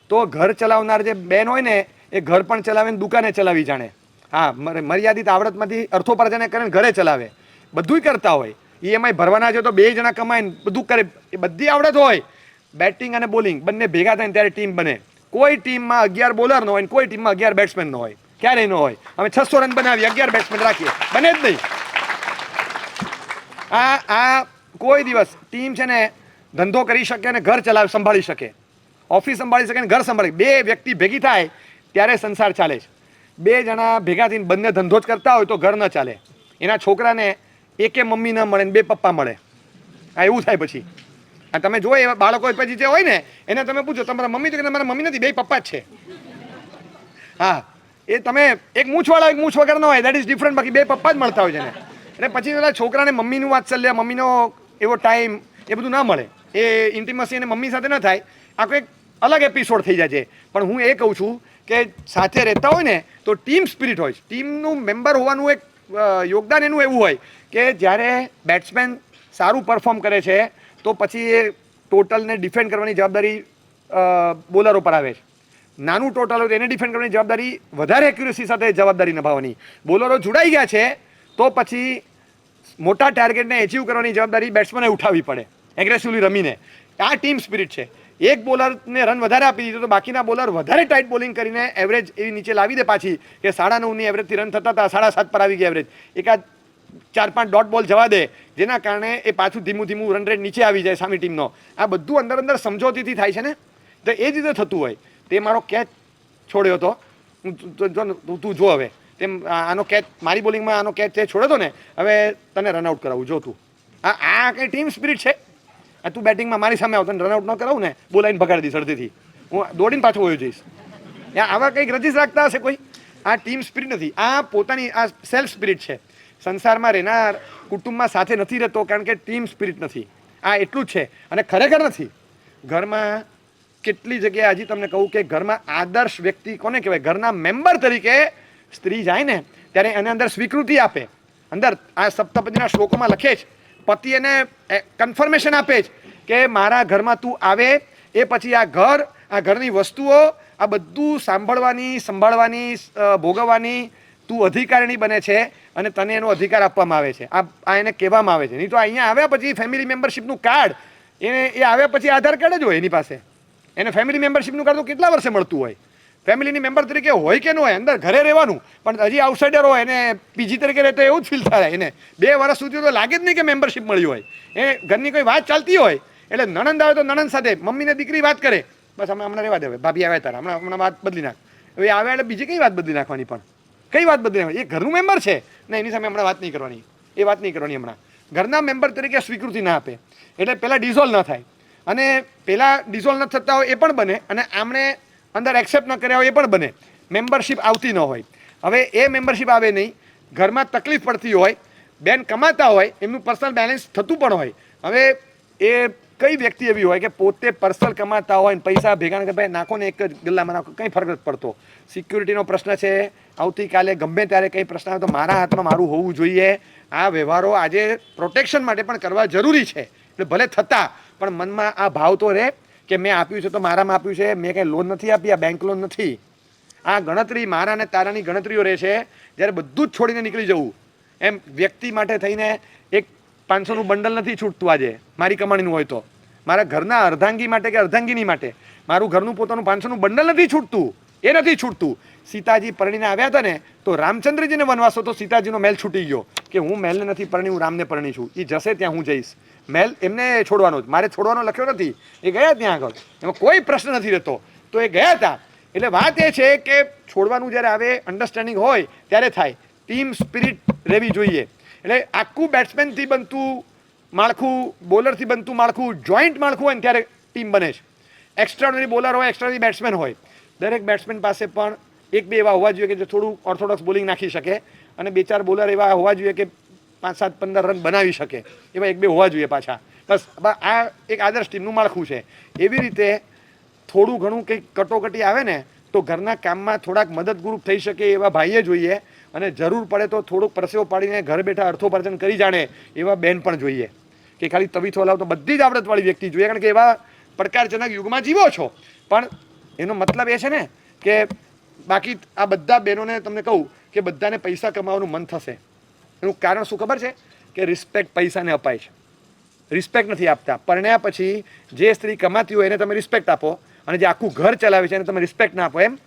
તો ઘર ચલાવનાર જે બેન હોય ને એ ઘર પણ ચલાવે ને દુકાને ચલાવી જાણે. હા, મર્યાદિત આવડતમાંથી અર્થોપાર્જન કરે ને ઘરે ચલાવે, બધુંય કરતા હોય. EMI ભરવાના છે તો 2 જણા કમાય ને બધું કરે, એ બધી આવડત હોય. બેટિંગ અને બોલિંગ બંને ભેગા થાય ને ત્યારે ટીમ બને. કોઈ ટીમમાં 11 બોલર નો હોય, કોઈ ટીમમાં 11 બેટ્સમેન નો હોય, ક્યારેય ન હોય. અમે 600 રન બનાવીએ, 11 બેટ્સમેન રાખીએ, બને જ નહીં. આ કોઈ દિવસ ટીમ છે ને ધંધો કરી શકે અને ઘર સંભાળી શકે, ઓફિસ સંભાળી શકે ને ઘર સંભાળી. 2 વ્યક્તિ ભેગી થાય ત્યારે સંસાર ચાલે છે. 2 જણા ભેગા થઈને બંને ધંધો જ કરતા હોય તો ઘર ન ચાલે. એના છોકરાને એકે મમ્મી ન મળે ને 2 પપ્પા મળે. આ એવું થાય પછી. આ તમે જો એવા બાળકો પછી જે હોય ને એને તમે પૂછો તમારા મમ્મી, તો કે મારા મમ્મી નથી, 2 પપ્પા જ છે. હા, એ તમે એક મૂછવાળા એક મૂછ વગર ન હોય, દેટ ઇઝ ડિફરન્ટ. બાકી 2 પપ્પા જ મળતા હોય છે ને. એટલે પછી પેલા છોકરાને મમ્મીનું વાત્સલ્ય, મમ્મીનો એવો ટાઈમ, એ બધું ના મળે. એ ઇન્ટિમસી એને મમ્મી સાથે ન થાય. આ કોઈ અલગ એપિસોડ થઈ જાય છે. પણ હું એ કહું છું કે સાથે રહેતા હોય ને તો ટીમ સ્પિરિટ હોય છે. ટીમનું મેમ્બર હોવાનું એક યોગદાન એનું એવું હોય કે જ્યારે બેટ્સમેન સારું પરફોર્મ કરે છે તો પછી એ ટોટલને ડિફેન્ડ કરવાની જવાબદારી બોલરો પર આવે છે. નાનું ટોટલ હોય તો એને ડિફેન્ડ કરવાની જવાબદારી વધારે એક્યુરેસી સાથે જવાબદારી નિભાવવાની. બોલરો જોડાઈ ગયા છે તો પછી મોટા ટાર્ગેટને એચીવ કરવાની જવાબદારી બેટ્સમેને ઉઠાવવી પડે એગ્રેસિવલી રમીને. આ ટીમ સ્પિરિટ છે. એક બોલરને રન વધારે આપી દીધો તો બાકીના બોલર વધારે ટાઈટ બોલિંગ કરીને એવરેજ એવી નીચે લાવી દે પાછી કે 9.5ની એવરેજથી રન થતા હતા 7.5 પર આવી ગયા એવરેજ. એકાદ 4-5 ડોટ બોલ જવા દે જેના કારણે એ પાછું ધીમું ધીમું રન રેટ નીચે આવી જાય સામી ટીમનો. આ બધું અંદર અંદર સમજોતીથી થાય છે ને, તો એ જ રીતે થતું હોય. તે મારો કેચ છોડ્યો હતો, તું જો હવે તેમ આનો કેચ મારી બોલિંગમાં આનો કેચ તે છોડ્યો હતો ને, હવે તને રનઆઉટ કરાવું જો તું. આ કંઈ ટીમ સ્પિરિટ છે? તું બેટિંગમાં મારી સામે આવતો ને રનઆઉટ ન કરાવું ને, બોલાઈને ભગાડી દઈશ અડધેથી, હું દોડીને પાછો વયો જઈશ. આવા કંઈક રજીસ રાખતા હશે કોઈ? આ ટીમ સ્પિરિટ નથી, આ પોતાની આ સેલ્ફ સ્પિરિટ છે. સંસારમાં રહેનાર કુટુંબમાં સાથે નથી રહેતો કારણ કે ટીમ સ્પિરિટ નથી. આ એટલું જ છે. અને ખરેખર નથી. ઘરમાં કેટલી જગ્યાએ હજી તમને કહું કે ઘરમાં આદર્શ વ્યક્તિ કોને કહેવાય? ઘરના મેમ્બર તરીકે સ્ત્રી જાય ને ત્યારે એને અંદર સ્વીકૃતિ આપે. અંદર આ સપ્તપદીના શ્લોકોમાં લખે છે, પતિ એને કન્ફર્મેશન આપે છે કે મારા ઘરમાં તું આવે એ પછી આ ઘરની વસ્તુઓ આ બધું સાંભળવાની, સંભાળવાની, ભોગવવાની તું અધિકારીણી બને છે અને તને એનો અધિકાર આપવામાં આવે છે. આ એને કહેવામાં આવે છે. નહીં તો અહીંયા આવ્યા પછી ફેમિલી મેમ્બરશીપનું કાર્ડ એ આવ્યા પછી આધાર કાર્ડ જ હોય એની પાસે. એને ફેમિલી મેમ્બરશીપનું કાર્ડ તો કેટલા વર્ષે મળતું હોય? ફેમિલીની મેમ્બર તરીકે હોય કે ન હોય, અંદર ઘરે રહેવાનું, પણ હજી આઉટસાઇડર હોય એને પીજી તરીકે રહેતો એવું જ ફીલ થાય. એને 2 વર્ષ સુધી તો લાગે જ નહીં કે મેમ્બરશીપ મળી હોય. એ ઘરની કોઈ વાત ચાલતી હોય એટલે નણંદ આવે તો નણંદ સાથે મમ્મીને દીકરી વાત કરે, બસ અમે હમણાં રહેવા દે, ભાભી આવ્યા તારા હમણાં વાત બદલી નાખ. હવે આવ્યા એટલે બીજી કઈ વાત બદલી નાખવાની? પણ કઈ વાત બદલી નાખવાની? એ ઘરનું મેમ્બર છે ને, એની સામે હમણાં વાત નહીં કરવાની, એ વાત નહીં કરવાની. હમણાં ઘરના મેમ્બર તરીકે સ્વીકૃતિ ના આપે એટલે પહેલાં ડિઝોલ્વ ન થાય. અને પહેલાં ડિઝોલ્વ ન થતા હોય એ પણ બને, અને આમણે અંદર એક્સેપ્ટ ન કર્યા હોય એ પણ બને. મેમ્બરશીપ આવતી ન હોય. હવે એ મેમ્બરશીપ આવે નહીં, ઘરમાં તકલીફ પડતી હોય, બેન કમાતા હોય, એમનું પર્સનલ બેલેન્સ થતું પણ હોય. હવે એ કઈ વ્યક્તિ એવી હોય કે પોતે પર્સનલ કમાતા હોય ને પૈસા ભેગા ભાઈ નાખો ને એક જ ગલ્લામાં નાખો, કંઈ ફરક નથી પડતો. સિક્યુરિટીનો પ્રશ્ન છે, આવતીકાલે ગમે ત્યારે કંઈ પ્રશ્ન આવે તો મારા હાથમાં મારું હોવું જોઈએ. આ વ્યવહારો આજે પ્રોટેક્શન માટે પણ કરવા જરૂરી છે. એટલે ભલે થતા પણ મનમાં આ ભાવ તો રહે કે મેં આપ્યું છે તો મારામાં આપ્યું છે, મેં કંઈ લોન નથી આપી, આ બેંક લોન નથી. આ ગણતરી મારા અને તારાની ગણતરીઓ રહે છે. જ્યારે બધું જ છોડીને નીકળી જવું એમ વ્યક્તિ માટે થઈને એક 500નું બંડલ નથી છૂટતું આજે મારી કમાણીનું હોય તો. મારા ઘરના અર્ધાંગી માટે કે અર્ધાંગીની માટે મારું ઘરનું પોતાનું 500નું બંડલ નથી છૂટતું, એ નથી છૂટતું. સીતાજી પરણીને આવ્યા હતા ને તો રામચંદ્રજીને વનવાસ હતો, સીતાજીનો મહેલ છૂટી ગયો કે હું મહેલને નથી પરણી, હું રામને પરણી છું. એ જશે ત્યાં હું જઈશ. મહેલ એમને છોડવાનો જ, મારે છોડવાનો લખ્યો નથી. એ ગયા ત્યાં આગળ, એમાં કોઈ પ્રશ્ન નથી રહેતો. તો એ ગયા હતા. એટલે વાત એ છે કે છોડવાનું જ્યારે આવે અન્ડરસ્ટેન્ડિંગ હોય ત્યારે થાય. ટીમ સ્પિરિટ રહેવી જોઈએ. એટલે આખું બેટ્સમેનથી બનતું માળખું, બોલરથી બનતું માળખું, જોઈન્ટ માળખું હોય ને ત્યારે ટીમ બને છે. એક્સ્ટ્રાઓર્ડિનરી બોલર હોય, એક્સ્ટ્રાઓર્ડિનરી બેટ્સમેન હોય. દરેક બેટ્સમેન પાસે પણ 1-2 એવા હોવા જોઈએ કે જે થોડું ઓર્થોડોક્સ બોલિંગ નાખી શકે, અને 2-4 બોલર એવા હોવા જોઈએ કે 5-7-15 રન બનાવી શકે. એવા 1-2 હોવા જોઈએ પાછા. બસ આ એક આદર્શ ટીમનું માળખું છે. એવી રીતે થોડું ઘણું કંઈક કટોકટી આવે ને તો ઘરના કામમાં થોડાક મદદરૂપ થઈ શકે એવા ભાઈએ જોઈએ, અને જરૂર પડે તો થોડુંક પરસેવો પાડીને ઘર બેઠા અર્થોપાર્જન કરી જાણે એવા બેન પણ જોઈએ. કે ખાલી તવીથો લાવ તો બધી જ આવડતવાળી વ્યક્તિ જોઈએ, કારણ કે એવા પડકારજનક યુગમાં જીવો છો. પણ એનો મતલબ એ છે ને કે બાકી આ બધા બહેનોને તમને કહું કે બધાને પૈસા કમાવાનું મન થશે. એનું કારણ શું ખબર છે? કે રિસ્પેક્ટ પૈસાને અપાય છે, રિસ્પેક્ટ નથી આપતા. પરણ્યા પછી જે સ્ત્રી કમાતી હોય એને તમે રિસ્પેક્ટ આપો, અને જે આખું ઘર ચલાવે છે એને તમે રિસ્પેક્ટ ના આપો. એમ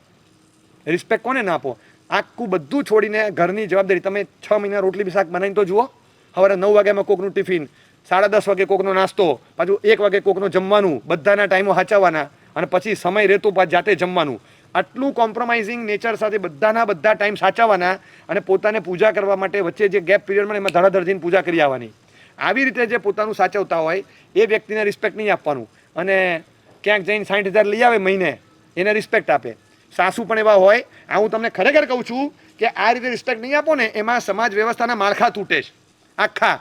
રિસ્પેક્ટ કોને ના આપો? આખું બધું છોડીને ઘરની જવાબદારી. તમે 6 મહિના રોટલી શાક બનાવીને તો જુઓ. સવારે 9 વાગ્યામાં કોકનું ટિફિન, 10:30 વાગે કોકનો નાસ્તો, પાછું 1 વાગે કોકનો જમવાનું, બધાના ટાઈમો સાચવવાના, અને પછી સમય રહેતો જાતે જમવાનું. આટલું કોમ્પ્રોમાઇઝિંગ નેચર સાથે બધા ટાઈમ સાચવવાના, અને પોતાને પૂજા કરવા માટે વચ્ચે જે ગેપ પિરિયડ મળે એમાં ધડાધડ જઈને પૂજા કરી આવવાની. આવી રીતે જે પોતાનું સાચવતા હોય એ વ્યક્તિને રિસ્પેક્ટ નહીં આપવાનું. અને ક્યાંક જઈને 60,000 લઈ આવે મહિને એને રિસ્પેક્ટ આપે. સાસુ પણ એવા હોય. આ હું તમને ખરેખર કહું છું કે આ રીતે રિસ્પેક્ટ નહીં આપો ને એમાં સમાજ વ્યવસ્થાના માળખા તૂટે છે આખા.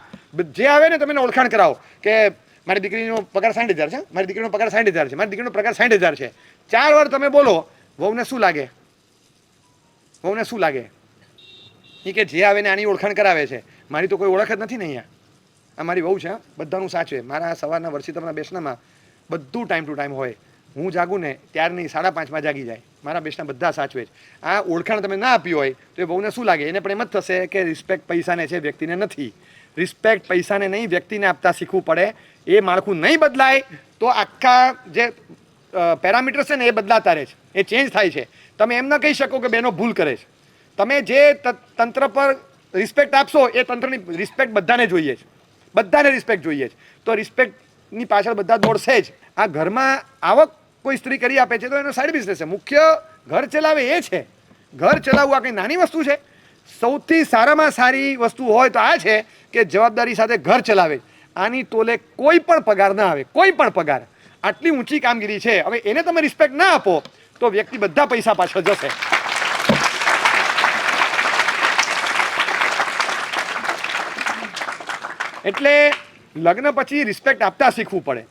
જે આવે ને તમે ઓળખાણ કરાવો કે મારી દીકરીનો પગાર 60,000 છે, મારી દીકરીનો પગાર 60,000 છે, મારી દીકરીનો પગાર 60,000 છે. 4 વાર તમે બોલો, વહુને શું લાગે? વહુને શું લાગે? એ કે જે આવે ને આની ઓળખાણ કરાવે છે. મારી તો કોઈ ઓળખ જ નથી ને અહીંયા. આ મારી વહુ છે, બધાનું સાચવે. મારા સવારના વર્ષિતમના બેસનામાં બધું ટાઈમ ટુ ટાઈમ હોય. હું જાગું ને ત્યારની 5:30 જાગી જાય. મારા બેસના બધા સાચવે છે. આ ઓળખાણ તમે ના આપી હોય તો એ બહુને શું લાગે? એને પણ એમ જ થશે કે રિસ્પેક્ટ પૈસાને છે, વ્યક્તિને નથી. રિસ્પેક્ટ પૈસાને નહીં, વ્યક્તિને આપતા શીખવું પડે. એ માળખું નહીં બદલાય તો આખા જે પેરામીટર્સ છે ને એ બદલાતા રહે છે, એ ચેન્જ થાય છે. તમે એમ ન કહી શકો કે બેનો ભૂલ કરે છે. તમે જે તંત્ર પર રિસ્પેક્ટ આપશો એ તંત્રની રિસ્પેક્ટ બધાને જોઈએ છે, બધાને રિસ્પેક્ટ જોઈએ છે. તો રિસ્પેક્ટની પાછળ બધા દોડશે જ. આ ઘરમાં આવક કોઈ સ્ત્રી કરી આપે છે તો એનો સાઈડ બિઝનેસ છે. મુખ્ય ઘર ચલાવે એ છે. ઘર ચલાવવું આ કંઈ નાની વસ્તુ છે? સૌથી સારામાં સારી વસ્તુ હોય તો આ છે કે જવાબદારી સાથે ઘર ચલાવે. આની તોલે કોઈ પણ પગાર ના આવે, કોઈ પણ પગાર. આટલી ઊંચી કામગીરી છે. હવે એને તમે રિસ્પેક્ટ ના આપો તો વ્યક્તિ બધા પૈસા પાછળ જશે. એટલે લગ્ન પછી રિસ્પેક્ટ આપતા શીખવું પડે.